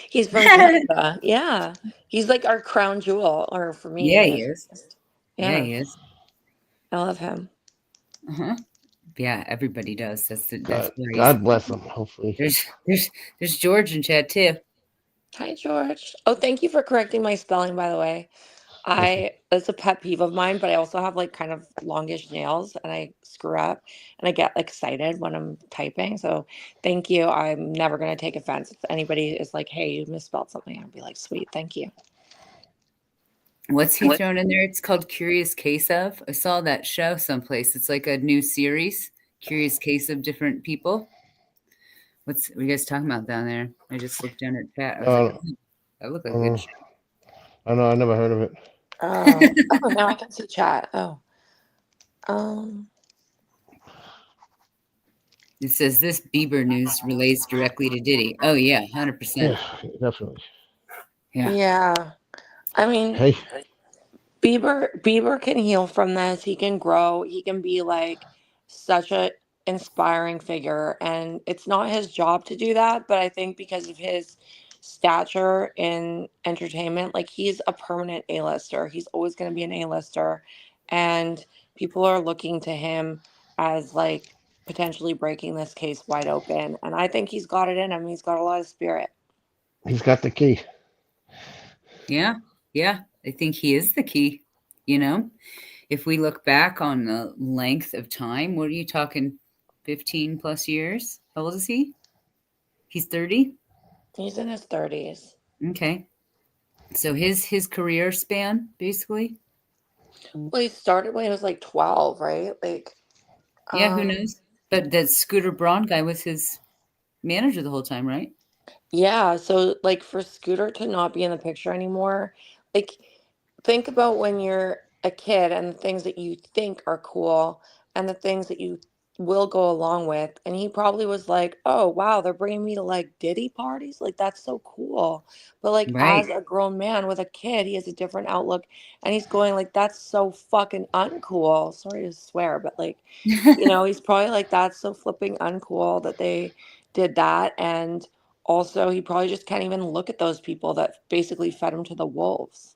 He's from Canada. Yeah. He's like our crown jewel, or for Yeah, me he at is. least. Yeah, Yeah. he is. I love him. Uh-huh. Yeah, everybody does. That's God, where he's. God bless him. Hopefully, There's George in chat too. Hi, George. Oh, thank you for correcting my spelling, by the way. It's a pet peeve of mine, but I also have like kind of longish nails and I screw up and I get excited when I'm typing. So thank you. I'm never going to take offense if anybody is like, hey, you misspelled something. I'll be like, sweet, thank you. What's he thrown in there? It's called Curious Case of. I saw that show someplace. It's like a new series, Curious Case of Different People. What are you guys talking about down there? I just looked down at chat. I was like, Uh, oh, that looked like a good uh, show. I know. I never heard of it. Oh, now I can see chat. Oh, um, It says this Bieber news relates directly to Diddy. Oh yeah, 100%. Yeah, definitely. Yeah. yeah. I mean, Hey, Bieber can heal from this. He can grow. He can be like such a inspiring figure and it's not his job to do that, but I think because of his stature in entertainment, like he's a permanent A-lister. He's always going to be an A-lister and people are looking to him as like potentially breaking this case wide open and I think he's got it in him. He's got a lot of spirit. he's got the key. Yeah. Yeah. I think he is the key. You know, if we look back on the length of time, what are you talking? 15 plus years? How old is he? He's 30. He's in his 30s. Okay. So his career span basically. Well, he started when he was like 12, right? Like Yeah, who um knows? But that Scooter Braun guy was his manager the whole time, right? Yeah, so like for Scooter to not be in the picture anymore, like think about when you're a kid and the things that you think are cool and the things that you will go along with. And he probably was like, oh, wow, they're bringing me to like Diddy parties. Like, that's so cool. But like, Right. as a grown man with a kid, he has a different outlook. And he's going, like, that's so fucking uncool. Sorry to swear, but like, he's probably like, that's so flipping uncool that they did that. And also, he probably just can't even look at those people that basically fed him to the wolves.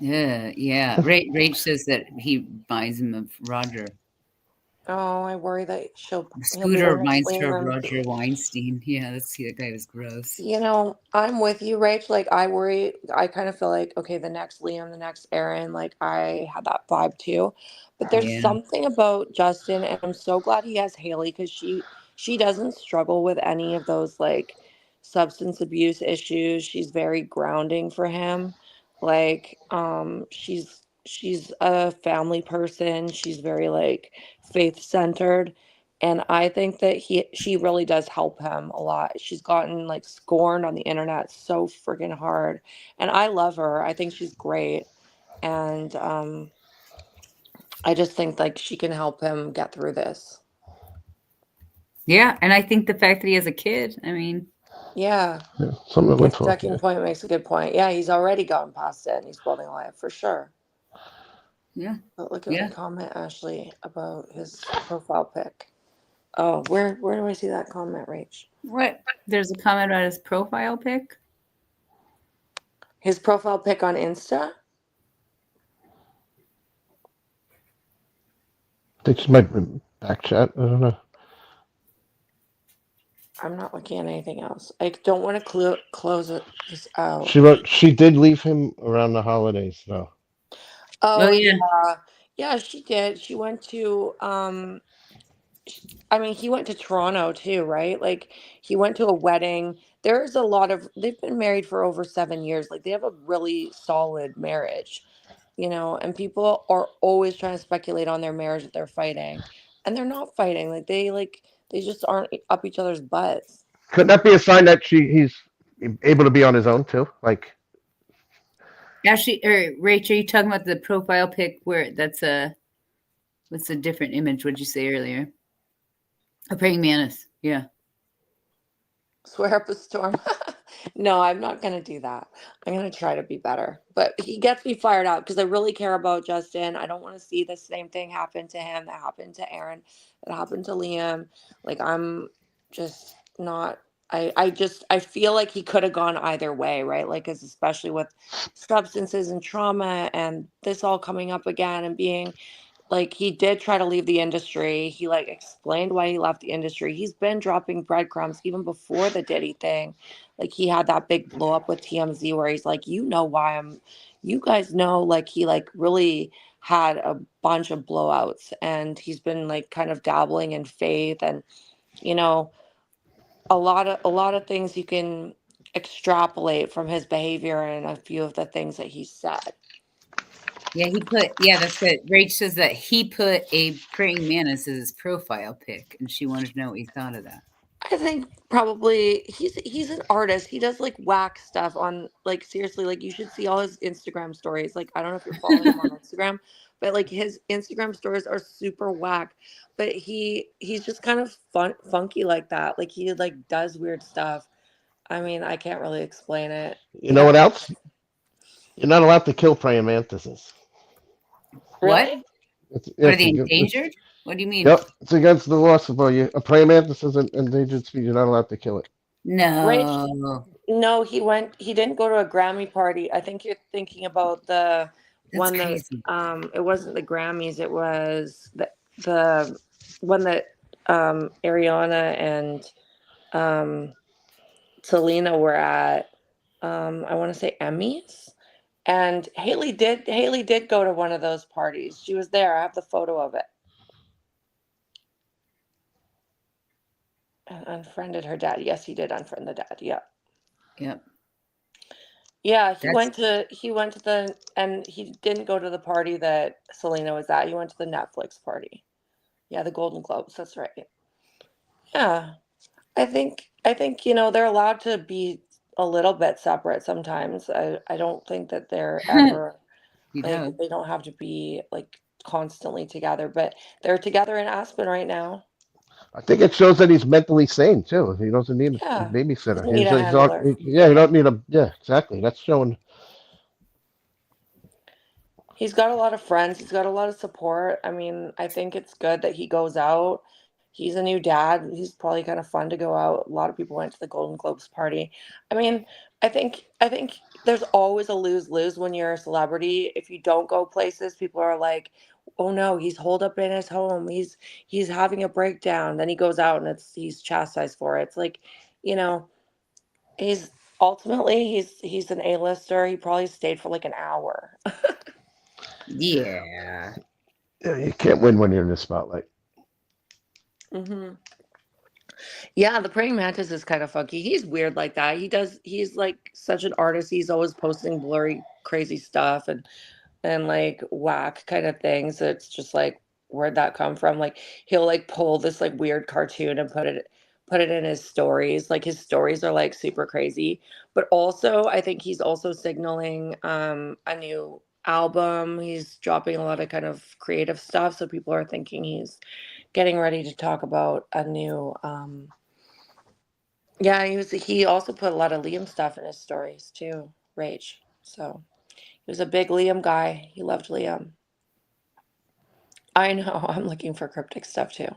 Yeah, yeah. Rage says that he reminds him of Roger. Oh, I worry that he'll be the Scooter next reminds her of Liam. Roger Weinstein. Yeah, that guy was gross. I'm with you, Rach. Like, I worry. I kind of feel like, okay, the next Liam, the next Aaron. Like, I had that vibe too. But there's Yeah, something about Justin, and I'm so glad he has Haley because she doesn't struggle with any of those like substance abuse issues. She's very grounding for him. Like, she's a family person. She's very like faith centered and I think that she really does help him a lot. She's gotten like scorned on the internet so freaking hard. And I love her. I think she's great. And I just think like she can help him get through this. yeah. And I think the fact that he has a kid. I mean, Yeah. Yeah, something to Your live for. second Yeah. point makes a good point. Yeah, he's already gotten past it and he's building a life for sure. yeah, But look at the yeah. comment, Ashley, about his profile pic. Oh, where do I see that comment, Rach? What? There's a comment about his profile pic. His profile pic on Insta? I think she might be back chat. I don't know. I'm not looking at anything else. I don't want to close this out. She wrote. She did leave him around the holidays, though. Oh Oh yeah, yeah. Yeah, she did. She went to I mean, he went to Toronto too, right? Like he went to a wedding. There's a lot of they've been married for over 7 years. Like they have a really solid marriage, and people are always trying to speculate on their marriage that they're fighting. And they're not fighting. They just aren't up each other's butts. Could that be a sign that he's able to be on his own too? Like, Ashley or Rach, are you talking about the profile pic where that's a what's a different image? What'd you say earlier? A praying mantis. Yeah. Swear up a storm. No, I'm not going to do that. I'm going to try to be better. But he gets me fired up because I really care about Justin. I don't want to see the same thing happen to him that happened to Aaron, that happened to Liam. Like I'm just not I feel like he could have gone either way, right? Like 'cause especially with substances and trauma and this all coming up again and being like he did try to leave the industry. He like explained why he left the industry. He's been dropping breadcrumbs even before the Diddy thing. Like he had that big blow up with TMZ where he's like, you know why I'm, you guys know, like he like really had a bunch of blowouts, and he's been like kind of dabbling in faith, and you know, a lot of things you can extrapolate from his behavior and a few of the things that he said. Yeah, that's what Rach says, that he put a praying mantis as his profile pic, and she wanted to know what he thought of that. I think probably he's an artist. He does like whack stuff on, like, seriously, like you should see all his Instagram stories. Like I don't know if you're following him on Instagram, but like his Instagram stories are super whack. But he's just kind of funky like that. Like he like does weird stuff. I mean, I can't really explain it. You know what Yeah. else? You're not allowed to kill praying mantises. What? Really? What are It's they it's endangered? What do you mean? yep. It's against the law. So a praying mantis is an endangered species. You're not allowed to kill it. Rach, No, no, he didn't go to a Grammy party. I think you're thinking about the that's one that crazy. it wasn't the Grammys, it was the one that Ariana and um Selena were at, I want to say Emmys. And Haley did go to one of those parties. She was there. I have the photo of it. And unfriended her dad. Yes, he did unfriend the dad. Yeah. Yep, Yeah, that's he went to the, and he didn't go to the party that Selena was at. He went to the Netflix party. Yeah, the Golden Globes. That's right. Yeah. I think they're allowed to be a little bit separate sometimes. I don't think that they're ever you'd like hope. they don't have to be like constantly together, but they're together in Aspen right now. I think it shows that he's mentally sane too. He doesn't need a Yeah. babysitter. Doesn't need a He's all, handler. yeah, you don't need a yeah, exactly. That's showing. He's got a lot of friends. He's got a lot of support. I mean, I think it's good that he goes out. He's a new dad. He's probably kind of fun to go out. A lot of people went to the Golden Globes party. I mean, I think there's always a lose-lose when you're a celebrity. If you don't go places, people are like, "Oh no, he's holed up in his home. He's having a breakdown." Then he goes out and he's chastised for it. It's like, you know, he's ultimately he's an A-lister. He probably stayed for like an hour. Yeah. Yeah, you can't win when you're in the spotlight. hmm Yeah, the praying mantis is kind of funky. He's weird like that. He's like such an artist. He's always posting blurry, crazy stuff and like whack kind of things. It's just like, where'd that come from? Like he'll like pull this like weird cartoon and put it in his stories. Like his stories are like super crazy. But also I think he's also signaling a new album. He's dropping a lot of kind of creative stuff. So people are thinking he's getting ready to talk about a new yeah, he also put a lot of Liam stuff in his stories too, Rage. So he was a big Liam guy. He loved Liam. I know, I'm looking for cryptic stuff too.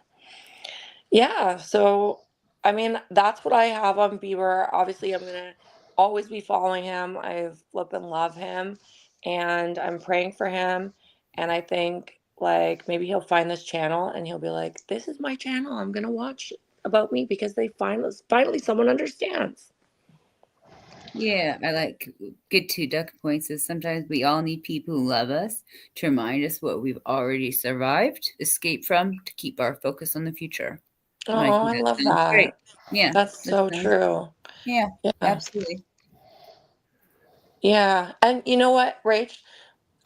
Yeah, so I mean, that's what I have on Bieber. Obviously, I'm gonna always be following him. I flip and love him, and I'm praying for him. And I think like maybe he'll find this channel and he'll be like, "This is my channel. I'm gonna watch about me because they finally someone understands." Yeah, I like good two duck points is sometimes we all need people who love us to remind us what we've already survived, escaped from, to keep our focus on the future. And I Oh, think I that love sounds great. that. Yeah, That's that so sounds, true. yeah, Yeah. absolutely. Yeah. And you know what, Rach?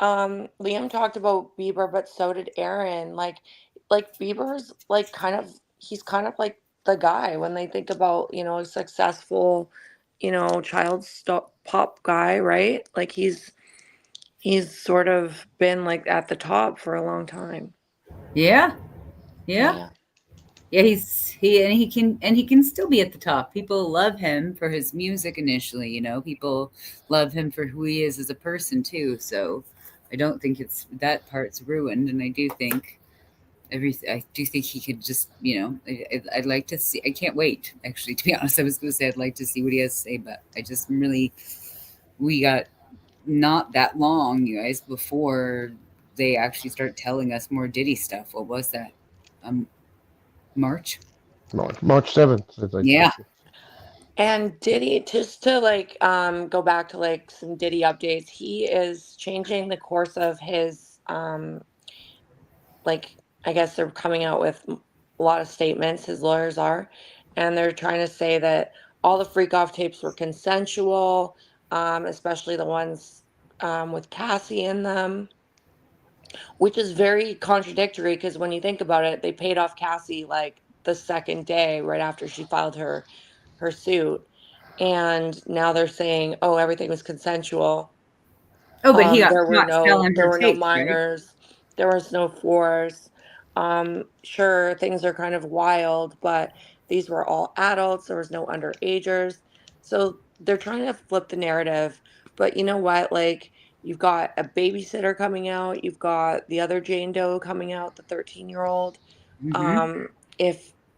Liam talked about Bieber, but so did Aaron. Like Bieber's like kind of he's kind of like the guy when they think about, a successful, child stop pop guy, right? Like he's sort of been like at the top for a long time. Yeah, yeah. Yeah. Yeah, he can still be at the top. People love him for his music initially, People love him for who he is as a person too. So I don't think it's that part's ruined, and I do think he could just, I'd like to see. I can't wait. Actually, to be honest, I was going to say I'd like to see what he has to say, but I just really we got not that long, you guys, before they actually start telling us more Diddy stuff. What was that? Um, March. March 7th, as I Yeah. texted. And Diddy, just to go back to like some Diddy updates, he is changing the course of his like I guess they're coming out with a lot of statements, his lawyers are, and they're trying to say that all the freak off tapes were consensual, especially the ones with Cassie in them, which is very contradictory because when you think about it, they paid off Cassie like the second day right after she filed her suit, and now they're saying, oh, everything was consensual. Oh, but he got There were caught selling her no tapes, right? minors, there was no force. Sure, things are kind of wild, but these were all adults. There was no underagers, so they're trying to flip the narrative. But you know what? Like, you've got a babysitter coming out. You've got the other Jane Doe coming out, the 13-year-old. Mm-hmm. Um,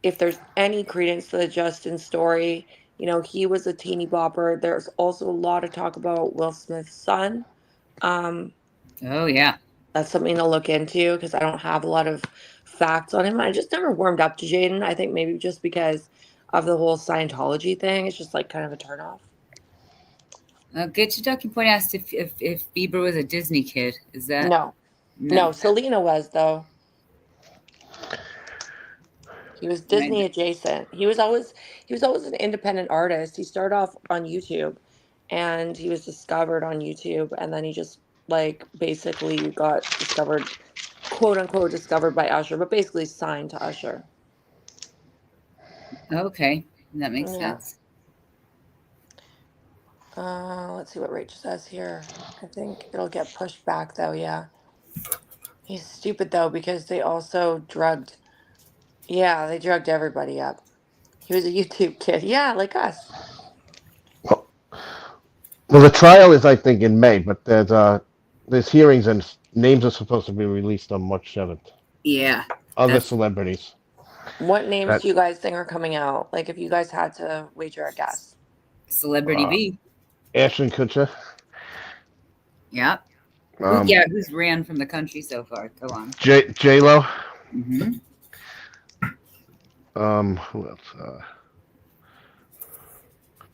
if there's any credence to the Justin story, he was a teeny bopper. There's also a lot of talk about Will Smith's son. um, Oh yeah. that's something to look into because I don't have a lot of facts on him. I just never warmed up to Jaden. I think maybe just because of the whole Scientology thing. It's just like kind of a turnoff. Get your ducking point asked if Bieber was a Disney kid. Is that No, no? no. Selena was though. He was I, Disney adjacent. He was always an independent artist. He started off on YouTube, and he was discovered on YouTube, and then he just like basically got discovered, quote unquote, discovered by Usher, but basically signed to Usher. okay, that makes Yeah. sense. Let's see what Rach says here. I think it'll get pushed back though. Yeah, he's stupid though because they also drugged. Yeah, they drugged everybody up. He was a YouTube kid. Yeah, like us. Well, well, the trial is, I think, in May, but there's hearings and names are supposed to be released on March 7th. Yeah, Other that's celebrities. What names That do you guys think are coming out? Like, if you guys had to wager a guess. Celebrity uh, B. Ashton Kutcher, Yeah. Who? um, Yeah. Who's ran from the country so far? Go on. J Lo, Mm-hmm. who else?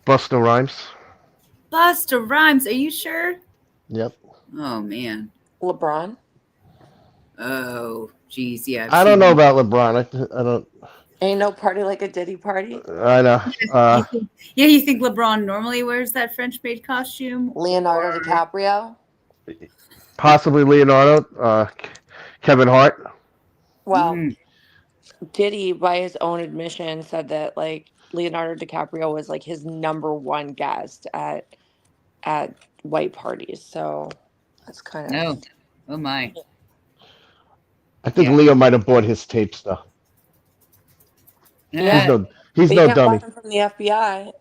Busta Rhymes. Busta Rhymes. Are you sure? Yep. Oh man. LeBron? Oh, geez. Yeah, I've I don't seen know him. about LeBron. I don't. Ain't no party like a Diddy party. I know. You think, yeah, you think LeBron normally wears that French maid costume? Leonardo DiCaprio? Possibly Leonardo. Kevin Hart. Well, Mm, Diddy, by his own admission, said that like Leonardo DiCaprio was like his number one guest at white parties. So that's kind of, no. Oh my. I think Yeah. Leo might have bought his tapes though. He's Uh, yeah. no. He's But you no can't buy dummy. them from the FBI.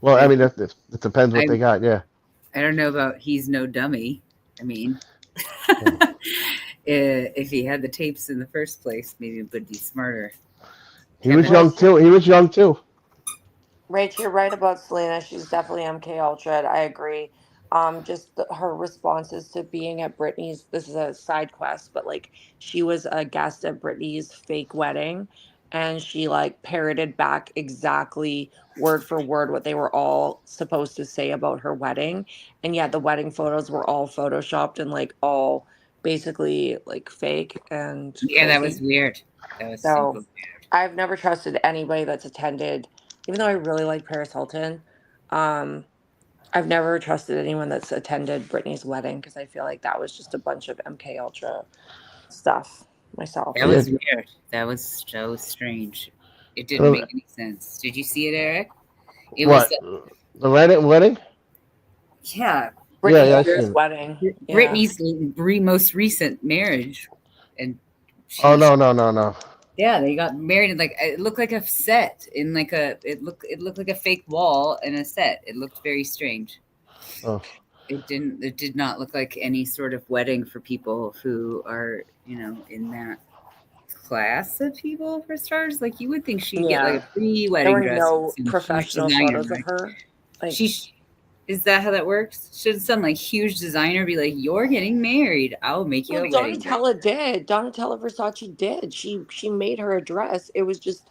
Well, I I, mean, it depends what I, they got. Yeah. I don't know about he's no dummy. I mean, Yeah. if he had the tapes in the first place, maybe it would be smarter. He was Kevin. young too. He was young too. Rach, you're right about Selena. She's definitely MK Ultra. I agree. Just her responses to being at Britney's. This is a side quest, but like she was a guest at Britney's fake wedding, and she like parroted back exactly word for word what they were all supposed to say about her wedding, and yet the wedding photos were all photoshopped and like all basically like fake and Yeah, that was crazy. weird. That was super So weird. I've never trusted anybody that's attended, even though I really like Paris Hilton. Um, I've never trusted anyone that's attended Britney's wedding because I feel like that was just a bunch of MK Ultra stuff That myself. Yeah. was weird. That was so strange. It didn't Uh, make any sense. Did you see it, Eric? It was What? The wedding? yeah, Yeah, Britney yeah, I uh, seen Spears it. wedding. Yeah. Britney's most recent marriage, and Oh she no, no, no, no. yeah, they got married in like it looked like a set in like a it looked like a fake wall in a set. It looked very strange. Oh, It did not look like any sort of wedding for people who are, in that class of people for stars. Like you would think she'd get like Yeah. a free There wedding were dress with no some huge professional designer, photos of right? her. Like, She's Is that how that works? Should some like huge designer be like, "You're getting married. I'll make you Well, a wedding dress." Donatella did. Donatella Versace did. She made her a dress. It was just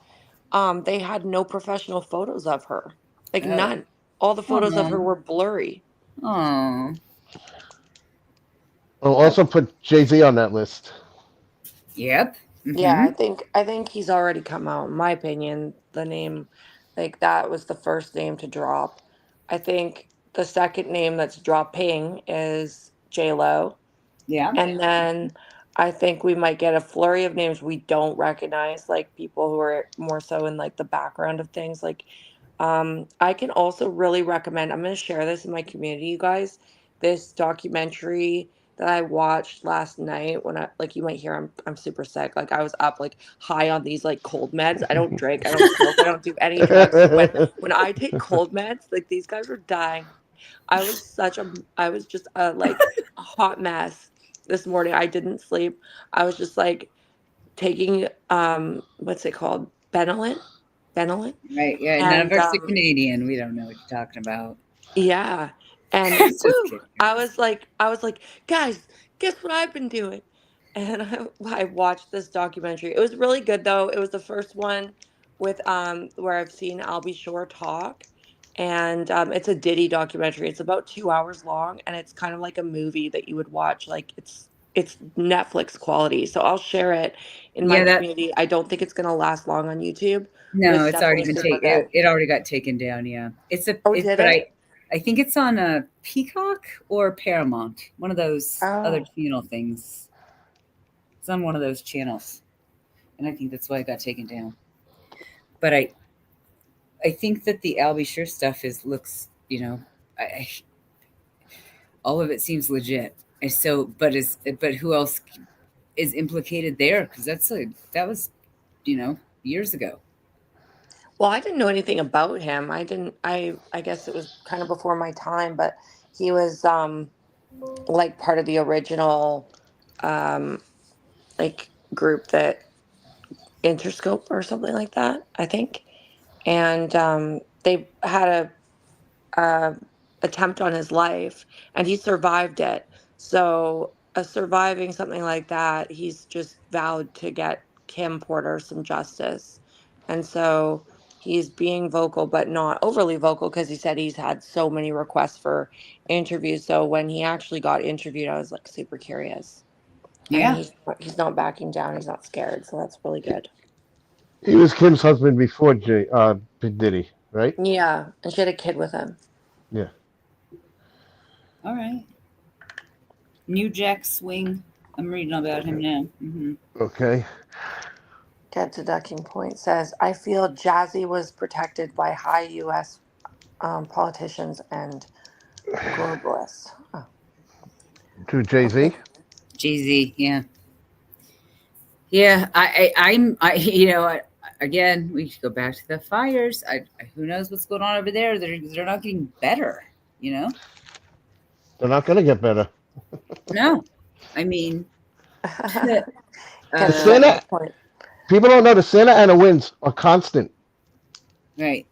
they had no professional photos of her. Like Oh, none. All the photos of her oh, were blurry. oh. We'll Yep. also put Jay Z on that list. Yep. Yeah, Mm-hmm. I think he's already come out. In my opinion, the name, like that was the first name to drop. I think the second name that's dropping is J Lo. Yeah. And then I think we might get a flurry of names we don't recognize, like people who are more so in like the background of things. Like, I can also really recommend, I'm going to share this in my community, you guys, this documentary that I watched last night when I, like you might hear I'm super sick. Like I was up like high on these like cold meds. I don't drink, I don't smoke, I don't do any drugs. So when I take cold meds, like these guys were dying. I was just like a hot mess this morning. I didn't sleep. I was just like taking what's it called? Benelin. Right. Yeah. None of And us are Canadian. We don't know what you're talking about. yeah. And Just woo, kidding. I was like, guys, guess what I've been doing? And I watched this documentary. It was really good though. It was the first one with where I've seen Albie Shore talk. And it's a Diddy documentary. It's about 2 hours long, and it's kind of like a movie that you would watch. Like it's Netflix quality. So I'll share it in my Yeah. That. community. I don't think it's gonna last long on YouTube, but No, it's it's already definitely been super taken. good. It already got taken down. Yeah. It's a. Oh, It. did But it? I think it's on a Peacock or Paramount. One of those other Oh. channel things. It's on one of those channels, and I think that's why it got taken down. But I think that the Albie Sure stuff is looks. All of it seems legit. But who else is implicated there? Because that was years ago. Well, I didn't know anything about him. I didn't I guess it was kind of before my time, but he was like part of the original um like group that Interscope or something like that, I think. And they had a attempt on his life, and he survived it. So, surviving something like that, he's just vowed to get Kim Porter some justice. And so he's being vocal, but not overly vocal, because he said he's had so many requests for interviews. So when he actually got interviewed, I was like super curious. And Yeah. he's not backing down. He's not scared. So that's really good. He was Kim's husband before Big Diddy, right? Yeah, and she had a kid with him. Yeah. All right. New Jack Swing. I'm reading about him now. Okay. Get to Ducking Point says, I feel Jazzy was protected by high U.S. Politicians and globalists. Oh, To Jay okay. Z. Jay Z. Yeah. Yeah. I'm. Again, we should go back to the fires. Who knows what's going on over there? They're not getting better. You know. They're not going to get better. No. I mean. The Get to uh. Ducking Santa, Point. people don't know the Santa Ana winds are constant. Right.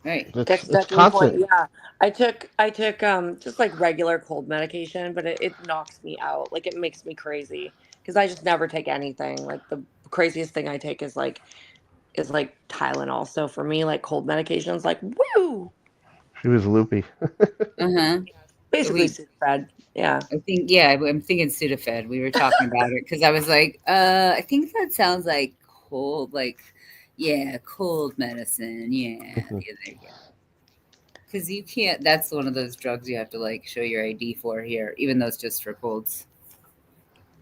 Right. Get to It's Ducking Point. constant. Yeah, I took just like regular cold medication, but it knocks me out. Like it makes me crazy because I just never take anything. Like the craziest thing I take is like Tylenol. So for me, like cold medication is like woo. She was loopy. Uh huh. Basically, We Sudafed. Yeah. I think, yeah, I'm thinking Sudafed. We were talking about it because I was like, I think that sounds like cold, like, yeah, cold medicine. Yeah, yeah, there you go. Because you can't. That's one of those drugs you have to like show your ID for here, even though it's just for colds.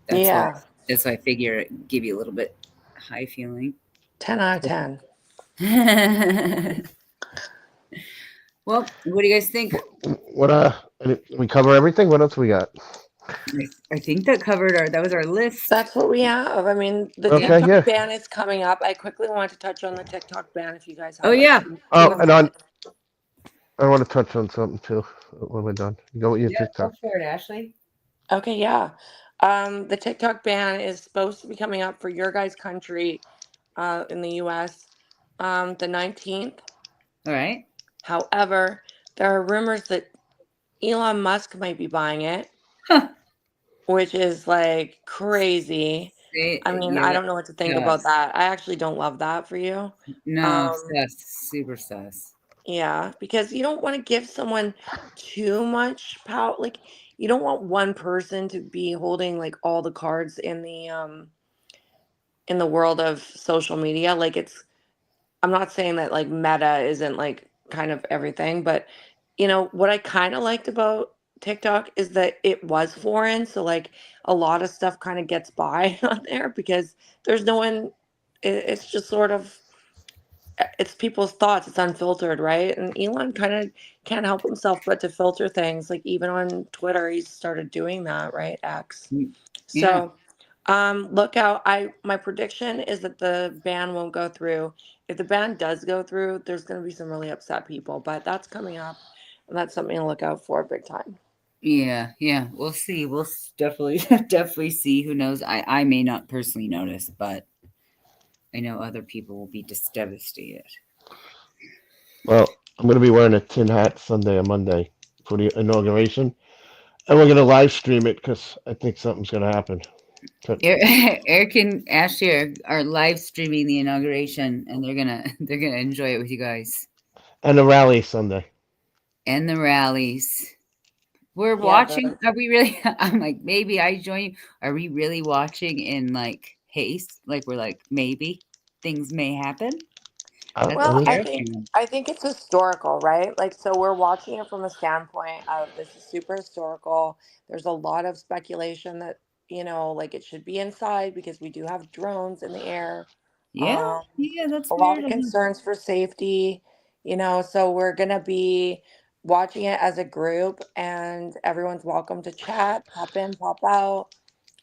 That's why. Yeah. That's why I figure it give you a little bit high feeling. 10 out of 10. Well, what do you guys think? What we cover everything. What else we got? I think that covered our. That was our list. That's what we have. I mean, the Yeah. Okay, TikTok yeah. ban is coming up. I quickly want to touch on the TikTok ban if you guys Oh have like yeah. two Oh, more and minutes. I want to touch on something too when we're done. Go with your Yeah. Go TikTok. for it, Ashley. Okay, yeah. The TikTok ban is supposed to be coming up for your guys' country in the US the 19th. All right. However, There are rumors that Elon Musk might be buying it, Huh. which is like crazy. I mean, Yeah, I that's don't know what to think about sus. that. I actually don't love that for you. No, Um, sus, super sus. yeah, because you don't want to give someone too much power. Like, you don't want one person to be holding like all the cards in the world of social media. Like, it's I'm not saying that like Meta isn't like kind of everything, but what I kind of liked about TikTok is that it was foreign, so like a lot of stuff kind of gets by on there because there's no one. It's just sort of it's people's thoughts. It's unfiltered, right? And Elon kind of can't help himself but to filter things. Like even on Twitter, he's started doing that, right? X. Mm, yeah. So, look out. My prediction is that the ban won't go through. If the ban does go through, there's going to be some really upset people, but that's coming up, and that's something to look out for big time. Yeah, yeah. We'll see. Definitely definitely see. Who knows? I may not personally notice, but I know other people will be devastated. Well, I'm going to be wearing a tin hat Sunday and Monday for the inauguration, and we're going to live stream it because I think something's going to happen. Eric and Ashley are live streaming the inauguration, and they're gonna enjoy it with you guys And the rally Sunday. and the rallies. We're Yeah, watching. Are we really? I'm like, maybe I join you. Are we really watching in like haste? Like we're like, maybe things may happen. That's I well, mean, terrifying. I think it's historical, right? Like, so we're watching it from a standpoint of this is super historical. There's a lot of speculation that like it should be inside because we do have drones in the air. Yeah, Um, yeah, that's a lot weird. of I know. concerns for safety, so we're gonna be watching it as a group, and everyone's welcome to chat, pop in, pop out,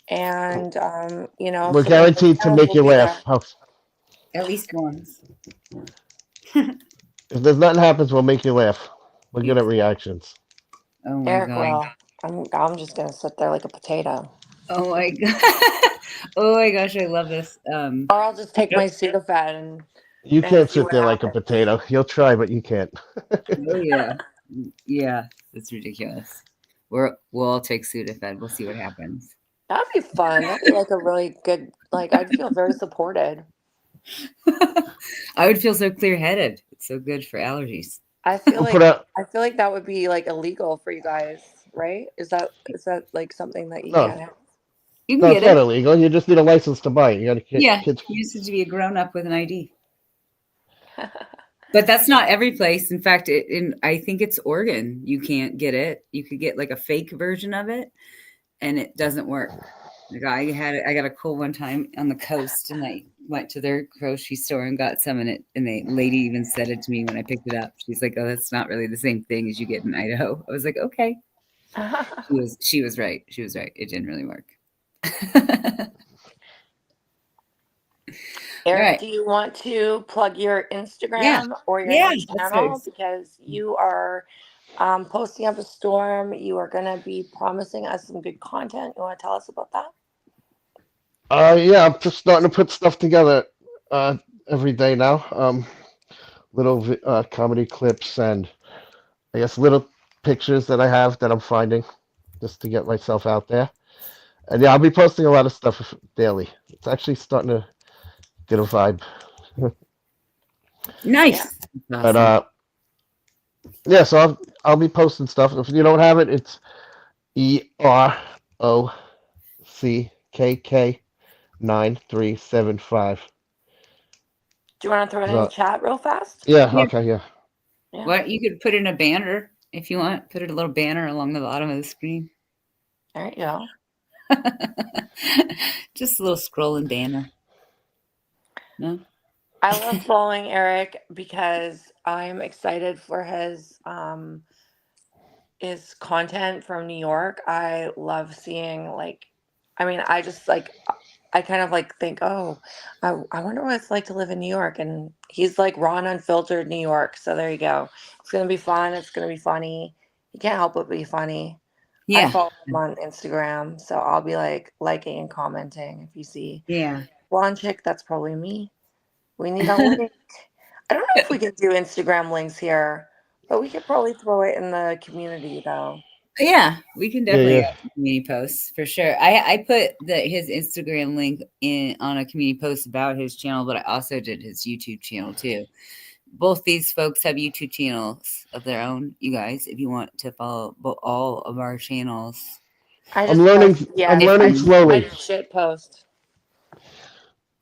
and if we're something goes guaranteed to down, make we'll you be laugh. there. At least once. If there's nothing happens, we'll make you laugh. We're good at Ex- reactions. Oh my Eric god. will. I'm just gonna sit there like a potato. Oh my god. Oh my gosh, I love this. Or I'll just take Yep. my Sudafed and You can't see sit what there like a happens. potato. You'll try, but you can't. Oh yeah. Yeah, that's ridiculous. We'll all take Sudafed. We'll see what happens. That'd be fun. That'd be like a really good, like, I'd feel very supported. I would feel so clear-headed. It's so good for allergies. I feel We'll put like out. I feel like that would be like illegal for you guys, right? Is that like something that you No, can't have? You can no, it's get not it. illegal. You just need a license to buy it. You got to get Yeah, kids. you just need to be a grown-up with an ID. But that's not every place. In fact, I think it's Oregon. You can't get it. You could get like a fake version of it, and it doesn't work. Like I got a cool one time on the coast, and I went to their grocery store and got some, and the lady even said it to me when I picked it up. She's like, "Oh, that's not really the same thing as you get in Idaho." I was like, "Okay." She was right. She was right. It didn't really work. All Eric, right. do you want to plug your Yeah. Instagram or your Yeah. new That's good. channel? Because you are posting up a storm. You are going to be promising us some good content. You want to tell us about that? Yeah, I'm just starting to put stuff together uh, every day now. Little comedy clips and I guess little pictures that I have that I'm finding just to get myself out there. And yeah, I'll be posting a lot of stuff daily. It's actually starting to get a vibe. Yeah. Nice. But Awesome. yeah, so I'll be posting stuff. If you don't have it, it's EROCKK9375. Do you want to throw it in the So chat real fast? yeah, Yeah. okay, yeah. Yeah. What you could put in a banner if you want. Put a little banner along the bottom of the screen. There you go. Just a little scrolling banner. No? I love following Eric because I'm excited for his content from New York. I love seeing like I mean, I just like I kind of like think, oh, I wonder what it's like to live in New York. And he's like raw and unfiltered New York. So there you go. It's gonna be fun. It's gonna be funny. He can't help but be funny. I Yeah. follow him on Instagram, so I'll be like liking and commenting. If you see Yeah. blonde chick, that's probably me. We need a link. I don't know if we can do Instagram links here, But we could probably throw it in the community though. Yeah, we can Yeah, definitely yeah. add some community posts for sure. I put his Instagram link in on a community post about his channel, but I also did his YouTube channel too. Both these folks have YouTube channels of their own. You guys, if you want to follow all of our channels, I I'm just learning. post, yeah, I'm if learning I slowly. just shit post.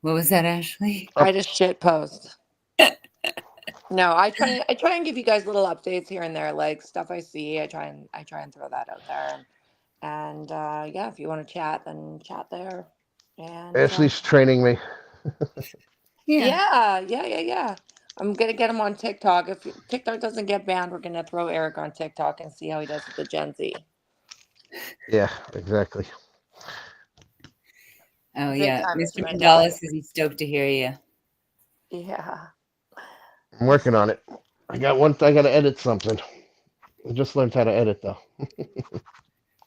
what was that, Ashley? I just shit post. No, I try and give you guys little updates here and there, like stuff I see. I try and throw that out there. And yeah, if you want to chat, then chat there. And Ashley's training me. Yeah, yeah. I'm gonna get him on TikTok. If TikTok doesn't get banned, we're gonna throw Eric on TikTok and see how he does with the Gen Z. Yeah, exactly. oh Big yeah, time, Mr. Mr. Mandela. Mandela says he's stoked to hear you. Yeah. I'm working on it. I got one. I got to edit something. I just learned how to edit though.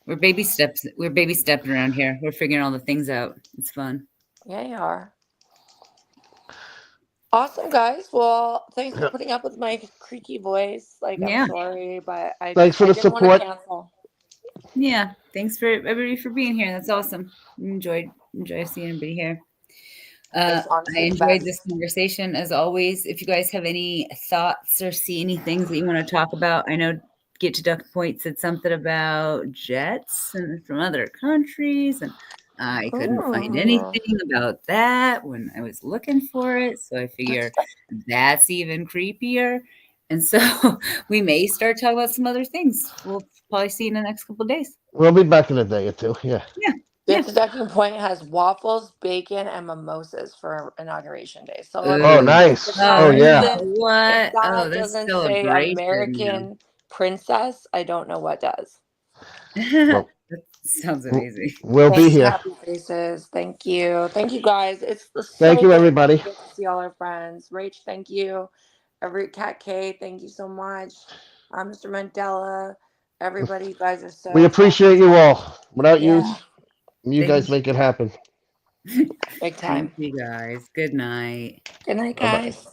We're baby steps. We're baby stepping around here. We're figuring all the things out. It's fun. Yeah, you are. Awesome, guys. Well, thanks for Yeah. putting up with my creaky voice. Like, I'm Yeah, sorry, but Thanks for I the didn't want to support. cancel. yeah. Thanks for everybody for being here. That's awesome. Enjoy seeing everybody here. It's I honestly the enjoyed best. this conversation as always. If you guys have any thoughts or see any things that you want to talk about, I know Get to Duck Point said something about jets and from other countries, and I couldn't find Ooh, anything about that when I was looking for it. So I that's figure that's even creepier. And so we may start talking about some other things. We'll probably see in the next couple of days. We'll be back in a day or two. Yeah. Yeah. Get Yeah. to Ducking Point has waffles, bacon, and mimosas for inauguration day. So I Oh, Ooh. mean, nice. Oh, yeah. if What? Oh, that that's doesn't say celebration. American princess, I don't know what does. That Well, sounds amazing. we'll be Thank you, here. Happy Faces. Thank you. Thank you, guys. It's Thank so you, great everybody. to get to see all our friends. Rach, thank you. Every Cat K, thank you so much. Mr. Mandela. Everybody, you guys are We so appreciate you all. Without you, yeah, you Thank guys make it happen. big thank time. you guys. Good night. Good night, Bye bye. guys.